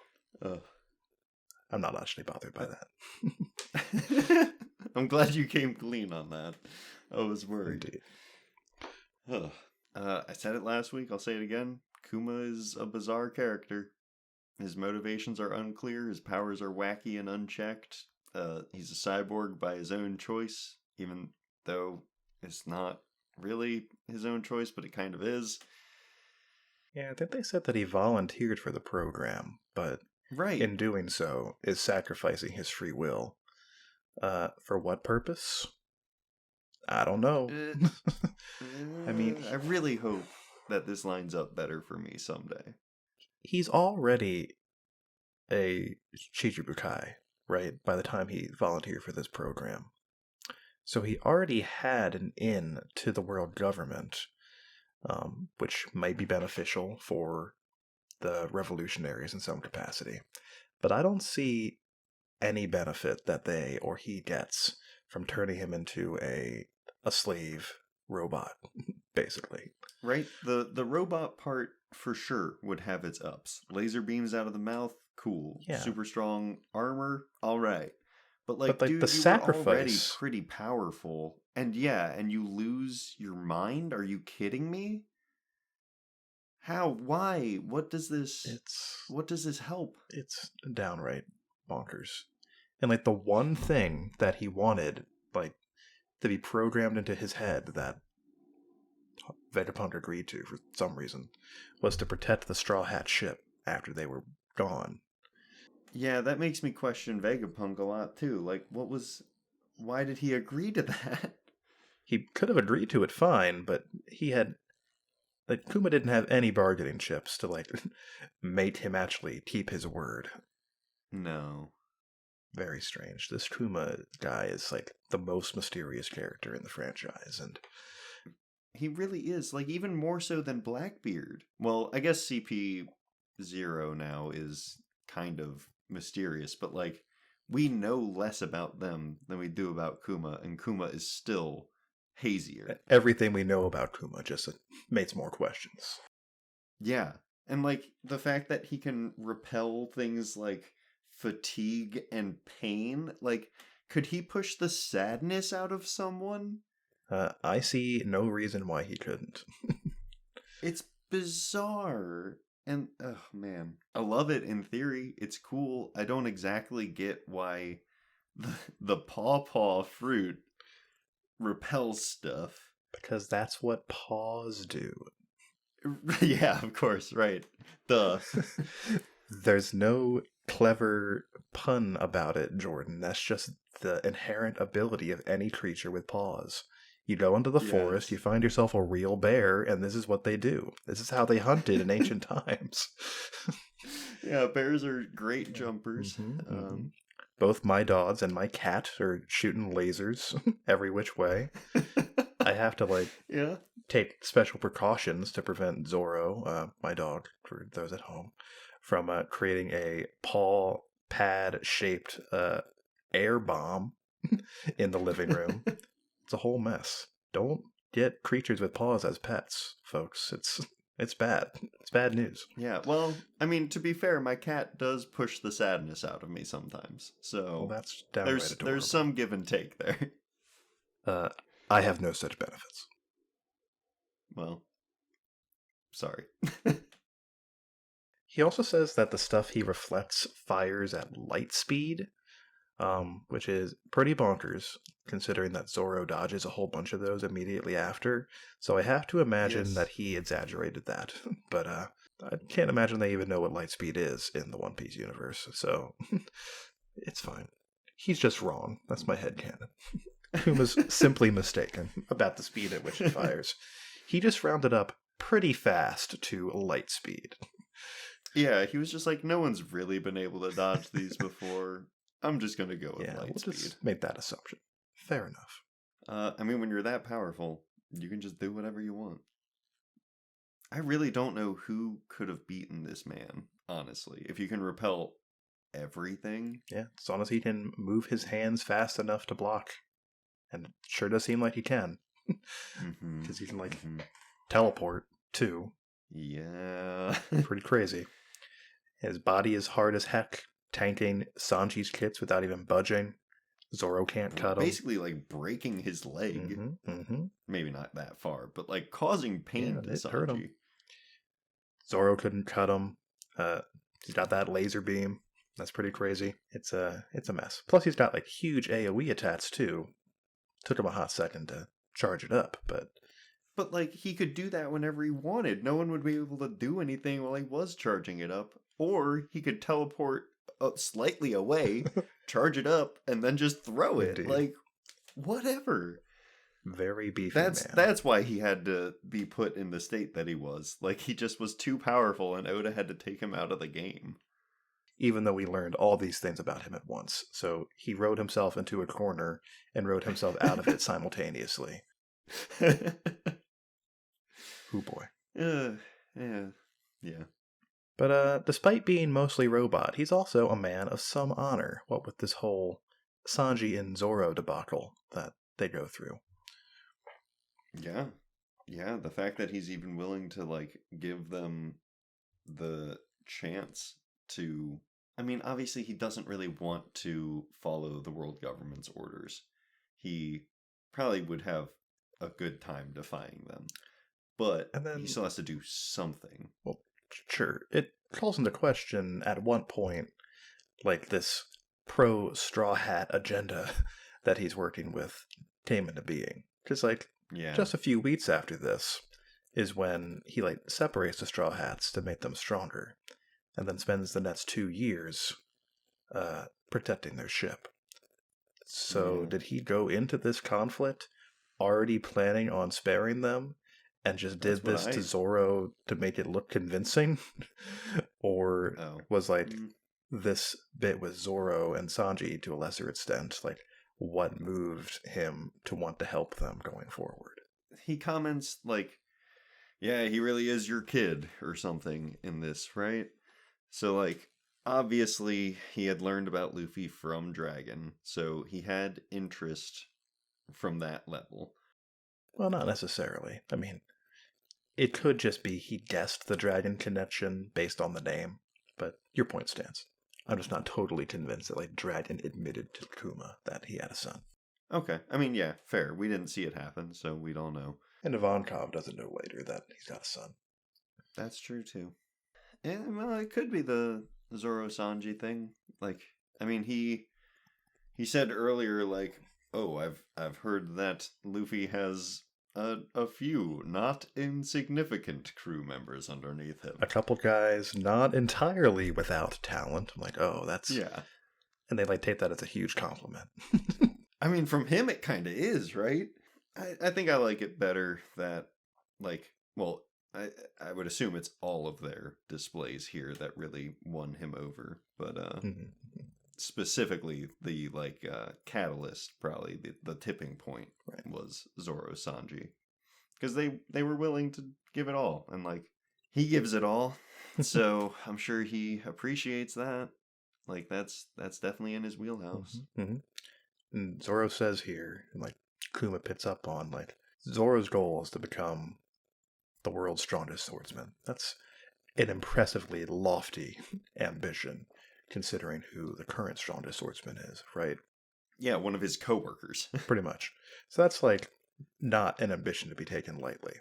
I'm not actually bothered by that. I'm glad you came clean on that. I was worried. Indeed. I said it last week, I'll say it again. Kuma is a bizarre character. His motivations are unclear, his powers are wacky and unchecked. He's a cyborg by his own choice, even though it's not really his own choice, but it kind of is. Yeah, I think they said that he volunteered for the program, but Right. in doing so is sacrificing his free will. For what purpose? I don't know. I mean, I really hope that this lines up better for me someday. he's already a Chichibukai, right? By the time he volunteered for this program. So he already had an in to the world government, which might be beneficial for the revolutionaries in some capacity. But I don't see any benefit that they or he gets from turning him into a slave robot, basically. Right? The robot part for sure would have its ups. Laser beams out of the mouth, cool. Yeah. Super strong armor, all right. But But, like, dude, the you were already sacrifice. pretty powerful. And yeah, and you lose your mind? Are you kidding me? How? Why? What does this help? It's downright bonkers. And like the one thing that he wanted, like, to be programmed into his head that Vegapunk agreed to for some reason, was to protect the Straw Hat ship after they were gone. Yeah, that makes me question Vegapunk a lot too. Why did he agree to that? He could have agreed to it fine, but he had, like, Kuma didn't have any bargaining chips to, like, make him actually keep his word. No. Very strange. This Kuma guy is, like, the most mysterious character in the franchise, and He really is, like, even more so than Blackbeard. Well, I guess CP0 now is kind of mysterious, but, like, we know less about them than we do about Kuma, and Kuma is still hazier. everything we know about Kuma just makes more questions. Yeah. And, like, the fact that he can repel things like fatigue and pain, like, could he push the sadness out of someone? I see no reason why he couldn't. It's bizarre. And, oh man, I love it in theory. It's cool. I don't exactly get why the pawpaw fruit repels stuff. Because that's what paws do. Yeah, of course, right. Duh. There's no clever pun about it, Jordan. That's just the inherent ability of any creature with paws. You go into the forest, you find yourself a real bear, and this is what they do. This is how they hunted in ancient times. Yeah, bears are great jumpers. Both my dogs and my cat are shooting lasers every which way. I have to, like, take special precautions to prevent Zoro, my dog, for those at home, from creating a paw pad shaped air bomb in the living room. It's a whole mess. Don't get creatures with paws as pets, folks. It's bad. It's bad news. Yeah, well, I mean, to be fair, my cat does push the sadness out of me sometimes. So Well, that's downright adorable. There's some give and take there. I have no such benefits. Well, sorry. He also says that the stuff he reflects fires at light speed, which is pretty bonkers, considering that Zoro dodges a whole bunch of those immediately after. So I have to imagine that he exaggerated that. But I can't imagine they even know what light speed is in the One Piece universe. So it's fine. He's just wrong. That's my headcanon. Kuma's simply mistaken about the speed at which it fires. He just rounded up pretty fast to light speed. Yeah, he was just like, no one's really been able to dodge these before. I'm just going to go with light speed. Just make that assumption. Fair enough. I mean, when you're that powerful, you can just do whatever you want. I really don't know who could have beaten this man, honestly. If you can repel everything. Yeah, as long as he can move his hands fast enough to block. And it sure does seem like he can. Because he can, like, teleport, too. Yeah. Pretty crazy. His body is hard as heck, tanking Sanji's kits without even budging. Zoro can't cut him. Basically, like, breaking his leg. Maybe not that far, but, like, causing pain to Sanji. Hurt him. Zoro couldn't cut him. He's got that laser beam. That's pretty crazy. It's a mess. Plus, he's got, like, huge AoE attacks, too. Took him a hot second to charge it up, but... But, like, he could do that whenever he wanted. No one would be able to do anything while he was charging it up. Or he could teleport slightly away, charge it up, and then just throw it. Indeed. Like, whatever. Very beefy man. That's why he had to be put in the state that he was. Like, he just was too powerful, and Oda had to take him out of the game. Even though we learned all these things about him at once. So he rode himself into a corner and rode himself out of it simultaneously. Oh boy. Yeah. But despite being mostly robot, he's also a man of some honor, what with this whole Sanji and Zoro debacle that they go through. Yeah. Yeah, the fact that he's even willing to, like, give them the chance to... I mean, obviously he doesn't really want to follow the world government's orders. He probably would have a good time defying them. But he still has to do something. Well, sure. It calls into question at one point, like, this pro-Straw Hat agenda that he's working with came into being. Because, like, just a few weeks after this is when he, like, separates the Straw Hats to make them stronger. And then spends the next 2 years protecting their ship. So did he go into this conflict already planning on sparing them and just did this to Zoro to make it look convincing? Or was, like, this bit with Zoro and Sanji to a lesser extent, like, what moved him to want to help them going forward? He comments, like, yeah, he really is your kid or something in this, right? So, like, obviously, he had learned about Luffy from Dragon, so he had interest from that level. Well, not necessarily. I mean, it could just be he guessed the Dragon connection based on the name, but your point stands. I'm just not totally convinced that, like, Dragon admitted to Kuma that he had a son. Okay. I mean, yeah, fair. We didn't see it happen, so we don't know. And Ivankov doesn't know later that he's got a son. That's true, too. Yeah, well, it could be the Zoro Sanji thing. Like, I mean, he said earlier, like, oh, I've heard that Luffy has a few not insignificant crew members underneath him. A couple guys not entirely without talent. I'm like, oh, that's... Yeah. And they, like, take that as a huge compliment. I mean, from him it kind of is, right? I think I like it better that, like, well... I would assume it's all of their displays here that really won him over. But specifically, the, like, catalyst, probably, the tipping point was Zoro Sanji. Because they were willing to give it all. And, like, he gives it all. So I'm sure he appreciates that. Like, that's definitely in his wheelhouse. And Zoro says here, and, like, Kuma picks up on, like, Zoro's goal is to become the world's strongest swordsman. That's an impressively lofty ambition, considering who the current strongest swordsman is, right? Yeah, one of his co-workers. Pretty much. So that's, like, not an ambition to be taken lightly.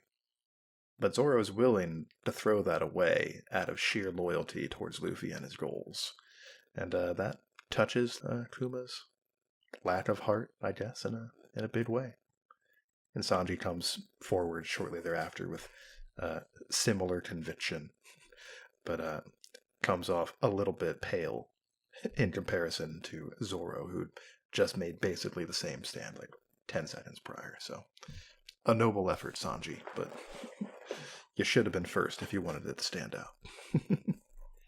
But Zoro is willing to throw that away out of sheer loyalty towards Luffy and his goals. And that touches Kuma's lack of heart, I guess, in a big way. And Sanji comes forward shortly thereafter with similar conviction, but comes off a little bit pale in comparison to Zoro, who just made basically the same stand like 10 seconds prior. So, a noble effort, Sanji, but you should have been first if you wanted it to stand out.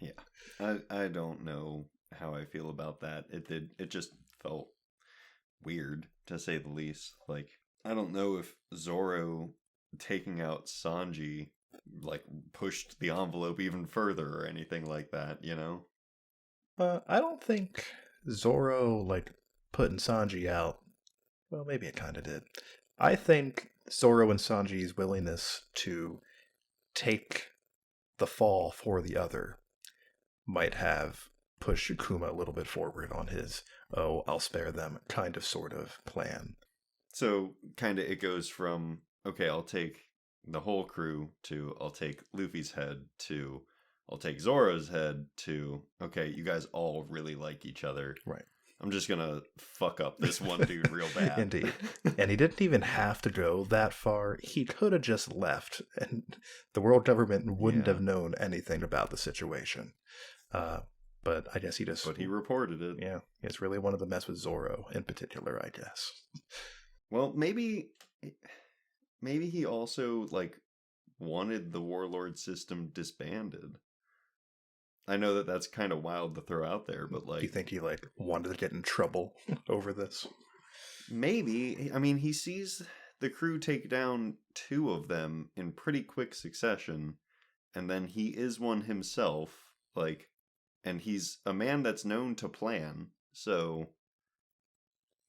Yeah, I don't know how I feel about that. It just felt weird, to say the least. Like, I don't know if Zoro taking out Sanji, like, pushed the envelope even further or anything like that, you know? I don't think Zoro, like, putting Sanji out, well, maybe it kind of did. I think Zoro and Sanji's willingness to take the fall for the other might have push Kuma a little bit forward on his, oh, I'll spare them kind of sort of plan. So kind of it goes from, okay, I'll take the whole crew to I'll take Luffy's head to I'll take Zoro's head to, okay, you guys all really like each other. Right. I'm just going to fuck up this one dude real bad. Indeed. And he didn't even have to go that far. He could have just left, and the world government wouldn't have known anything about the situation. But I guess he just... But he reported it. Yeah, it's really wanted to mess with Zoro in particular, I guess. Well, maybe he also, like, wanted the warlord system disbanded. I know that that's kind of wild to throw out there, but like... Do you think he, like, wanted to get in trouble over this? Maybe. I mean, he sees the crew take down 2 of them in pretty quick succession, and then he is one himself, like, and he's a man that's known to plan, so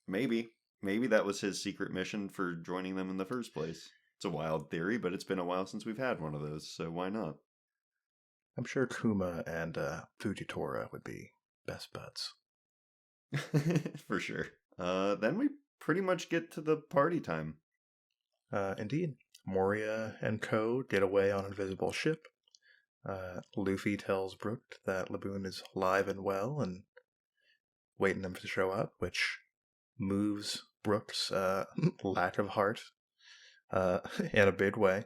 maybe that was his secret mission for joining them in the first place. It's a wild theory, but it's been a while since we've had one of those, so why not? I'm sure Kuma and Fujitora would be best buds. For sure. Then we pretty much get to the party time. Indeed. Moria and Co. get away on an invisible ship. Luffy tells Brook that Laboon is alive and well and waiting them to show up, which moves Brook's lack of heart in a big way,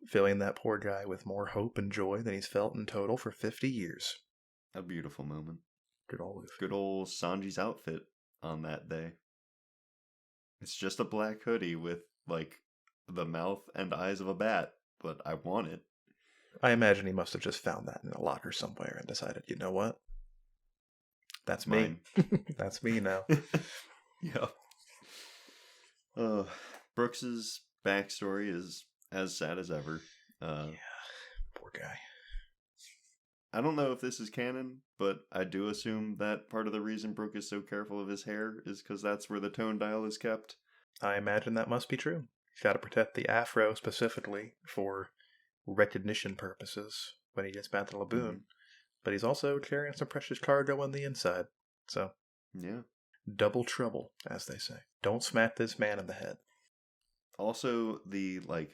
filling that poor guy with more hope and joy than he's felt in total for 50 years. A beautiful moment. Good old Luffy. Good old Sanji's outfit on that day. It's just a black hoodie with, like, the mouth and eyes of a bat, but I want it. I imagine he must have just found that in a locker somewhere and decided, you know what? That's me. That's me now. Yeah. Brooks's backstory is as sad as ever. Yeah, poor guy. I don't know if this is canon, but I do assume that part of the reason Brook is so careful of his hair is because that's where the tone dial is kept. I imagine that must be true. He's got to protect the afro specifically for recognition purposes when he gets back to Laboon. Mm-hmm. But he's also carrying some precious cargo on the inside. So, yeah. Double trouble, as they say. Don't smack this man in the head. Also, the, like,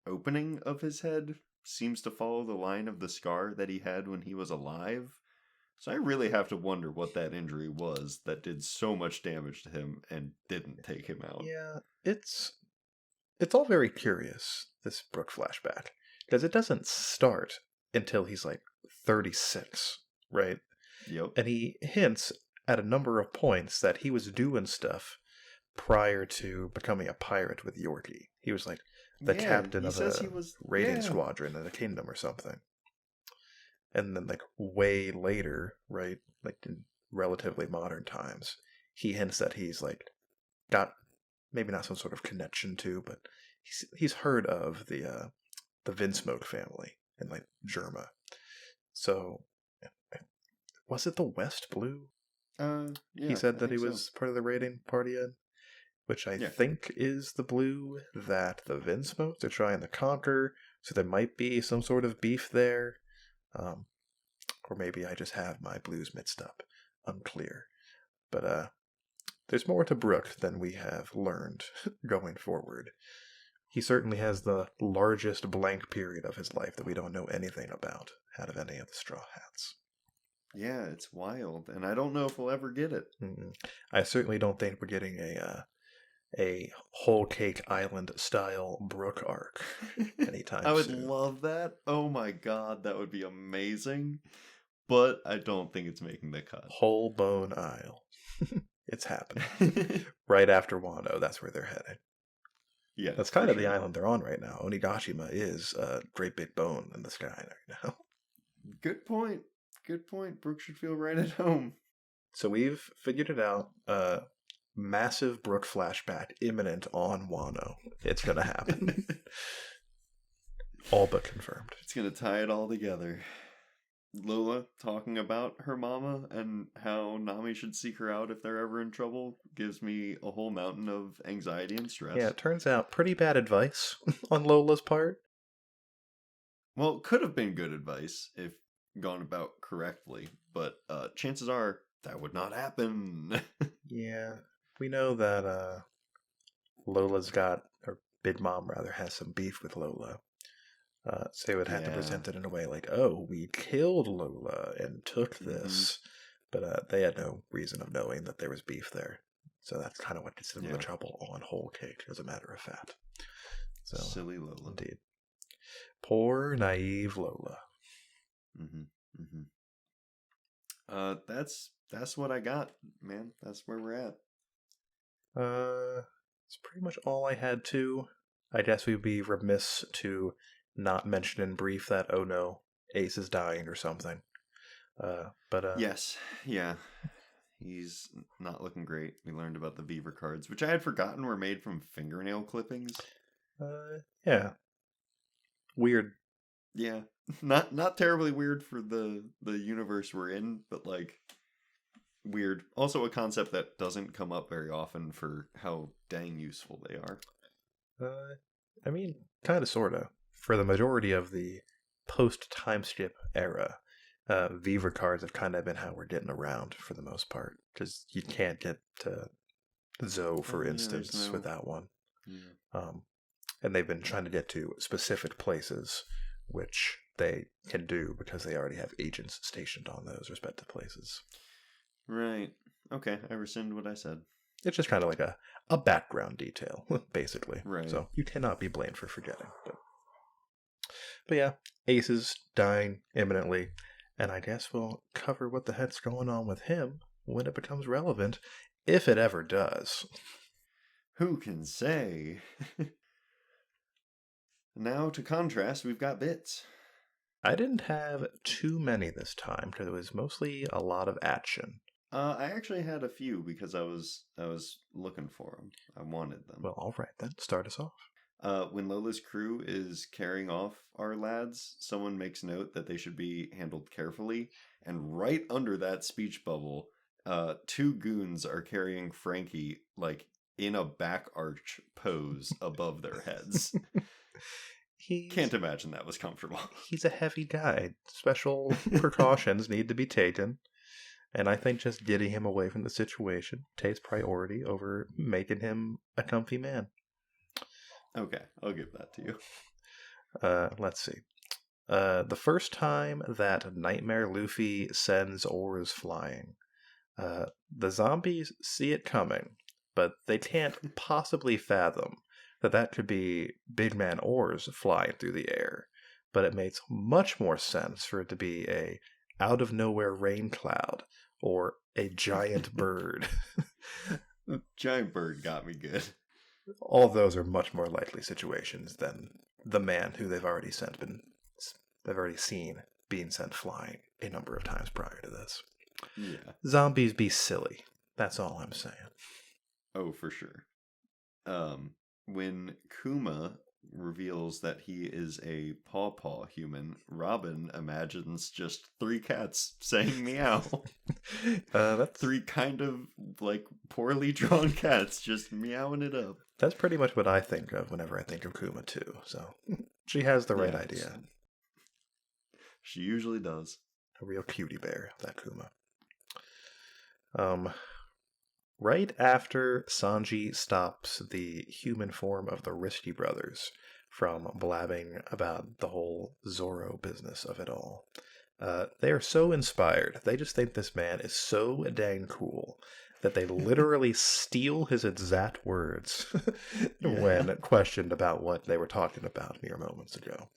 opening of his head seems to follow the line of the scar that he had when he was alive. So I really have to wonder what that injury was that did so much damage to him and didn't take him out. Yeah, it's all very curious, this Brook flashback. Because it doesn't start until he's like 36, right? Yep. And he hints at a number of points that he was doing stuff prior to becoming a pirate with Yorkie. He was like the captain of a raiding squadron in a kingdom or something. And then, like, way later, right, like in relatively modern times, he hints that he's, like, got maybe not some sort of connection to, but he's heard of the Vinsmoke family in, like, Germa. So, was it the West Blue? Yeah, he said that he was part of the raiding party in, which I think is the blue that the Vinsmokes are trying to conquer, so there might be some sort of beef there. Or maybe I just have my blues mixed up. Unclear. But there's more to Brook than we have learned going forward. He certainly has the largest blank period of his life that we don't know anything about out of any of the Straw Hats. Yeah, it's wild, and I don't know if we'll ever get it. Mm-mm. I certainly don't think we're getting a Whole Cake Island style Brook arc anytime soon. I would love that. Oh my god, that would be amazing. But I don't think it's making the cut. Whole Bone Isle. It's happening. Right after Wano, that's where they're headed. Yeah, that's kind of the island they're on right now. Onigashima is a great big bone in the sky right now. Good point. Good point. Brook should feel right at home. So we've figured it out. Massive Brook flashback imminent on Wano. It's going to happen. All but confirmed. It's going to tie it all together. Lola talking about her mama and how Nami should seek her out if they're ever in trouble gives me a whole mountain of anxiety and stress. Yeah, it turns out pretty bad advice on Lola's part. Well, it could have been good advice if gone about correctly, but chances are that would not happen. Yeah. We know that Lola's got, or Big Mom rather, has some beef with Lola. So they would have to present it in a way like, oh, we killed Lola and took this. But they had no reason of knowing that there was beef there. So that's kind of what gets them into trouble on Whole Cake, as a matter of fact. So, silly Lola. Indeed. Poor, naive Lola. That's what I got, man. That's where we're at. It's pretty much all I had too. I guess we'd be remiss to not mention in brief that, oh no, Ace is dying or something. Yes, yeah. He's not looking great. We learned about the Beaver cards, which I had forgotten were made from fingernail clippings. Yeah. Weird. Yeah. Not terribly weird for the universe we're in, but like weird. Also a concept that doesn't come up very often for how dang useful they are. I mean, kind of, sort of. For the majority of the post-time skip era, Beaver cards have kind of been how we're getting around for the most part. Because you can't get to Zoe, for instance, without one. Yeah. And they've been trying to get to specific places, which they can do because they already have agents stationed on those respective places. Right. Okay, I rescind what I said. It's just kind of like a background detail, basically. Right. So you cannot be blamed for forgetting. But yeah, Ace is dying imminently, and I guess we'll cover what the heck's going on with him when it becomes relevant, if it ever does. Who can say? Now, to contrast, we've got bits. I didn't have too many this time, because it was mostly a lot of action. I actually had a few because I was looking for them. I wanted them. Well, all right then. Start us off. When Lola's crew is carrying off our lads, someone makes note that they should be handled carefully. And right under that speech bubble, two goons are carrying Frankie like in a back arch pose above their heads. Can't imagine that was comfortable. He's a heavy guy. Special precautions need to be taken. And I think just getting him away from the situation takes priority over making him a comfy man. Okay, I'll give that to you. Let's see. The first time that Nightmare Luffy sends oars flying, the zombies see it coming, but they can't possibly fathom that could be Big Man oars flying through the air. But it makes much more sense for it to be a out-of-nowhere rain cloud or a giant bird. Giant bird got me good. All of those are much more likely situations than the man who they've already seen being sent flying a number of times prior to this. Yeah. Zombies be silly. That's all I'm saying. Oh, for sure. When Kuma reveals that he is a paw human, Robin imagines just 3 cats saying meow. That's 3 kind of like poorly drawn cats just meowing it up. That's pretty much what I think of whenever I think of Kuma too. So she has the right idea. She usually does. A real cutie bear, that Kuma. Right after Sanji stops the human form of the Risky Brothers from blabbing about the whole Zoro business of it all, they are so inspired. They just think this man is so dang cool that they literally steal his exact words when questioned about what they were talking about mere moments ago.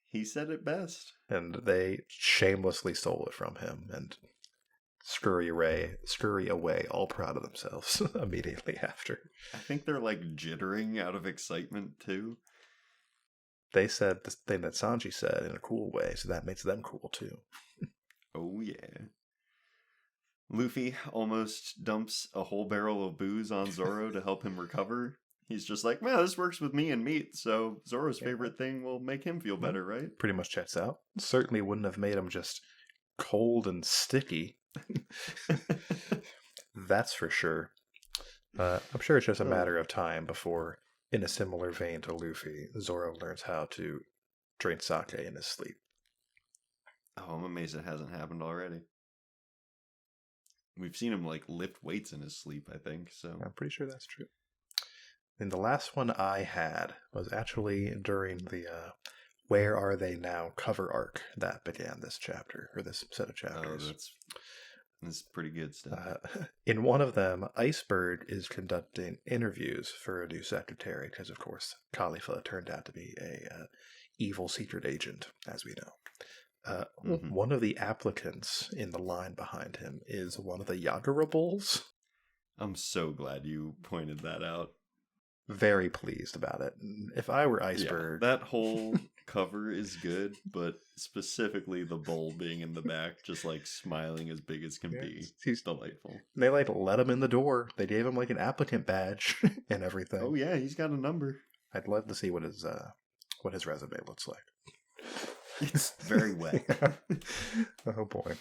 He said it best. And they shamelessly stole it from him and scurry away, all proud of themselves immediately after. I think they're like jittering out of excitement too. They said the thing that Sanji said in a cool way, so that makes them cool too. Oh yeah. Luffy almost dumps a whole barrel of booze on Zoro to help him recover. He's just like, well, this works with me and meat, so Zoro's favorite thing will make him feel better, right? Pretty much checks out. Certainly wouldn't have made him just cold and sticky. That's for sure. I'm sure it's just a matter of time before, in a similar vein to Luffy, Zoro learns how to drink sake in his sleep. Oh, I'm amazed it hasn't happened already. We've seen him like lift weights in his sleep, I think. So I'm pretty sure that's true. And the last one I had was actually during the Where Are They Now cover arc that began this chapter, or this set of chapters. that's pretty good stuff. In one of them, Iceberg is conducting interviews for a new secretary, because of course Khalifa turned out to be a evil secret agent, as we know. One of the applicants in the line behind him is one of the Yagura Bulls. I'm so glad you pointed that out. Very pleased about it. If I were Iceberg... Yeah, that whole cover is good, but specifically the bull being in the back, just like smiling as big as can be. He's delightful. They like let him in the door. They gave him like an applicant badge and everything. Oh yeah, he's got a number. I'd love to see what his resume looks like. It's very wet. Oh boy.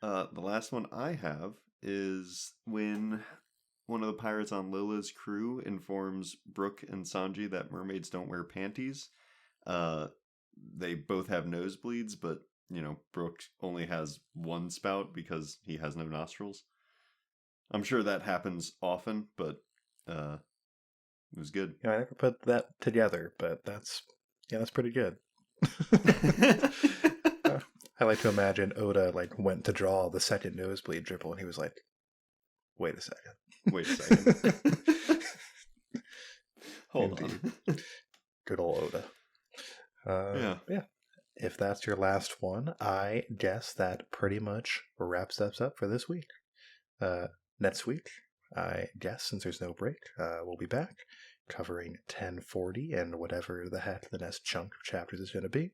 The last one I have is when one of the pirates on Lila's crew informs Brooke and Sanji that mermaids don't wear panties. They both have nosebleeds, but, you know, Brooke only has one spout because he has no nostrils. I'm sure that happens often, but it was good. Yeah, I never put that together, but that's pretty good. I like to imagine Oda like went to draw the second nosebleed dribble and he was like, wait a second. Hold on. Good old Oda. Yeah. If that's your last one, I guess that pretty much wraps us up for this week. Next week, I guess, since there's no break, we'll be back covering 1040 and whatever the heck the next chunk of chapters is going to be.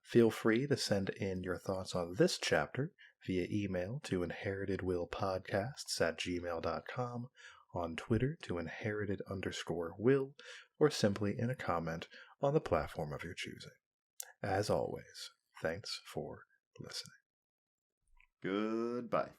Feel free to send in your thoughts on this chapter via email to inheritedwillpodcasts@gmail.com, on Twitter to inherited_will, or simply in a comment on the platform of your choosing. As always, thanks for listening. Goodbye.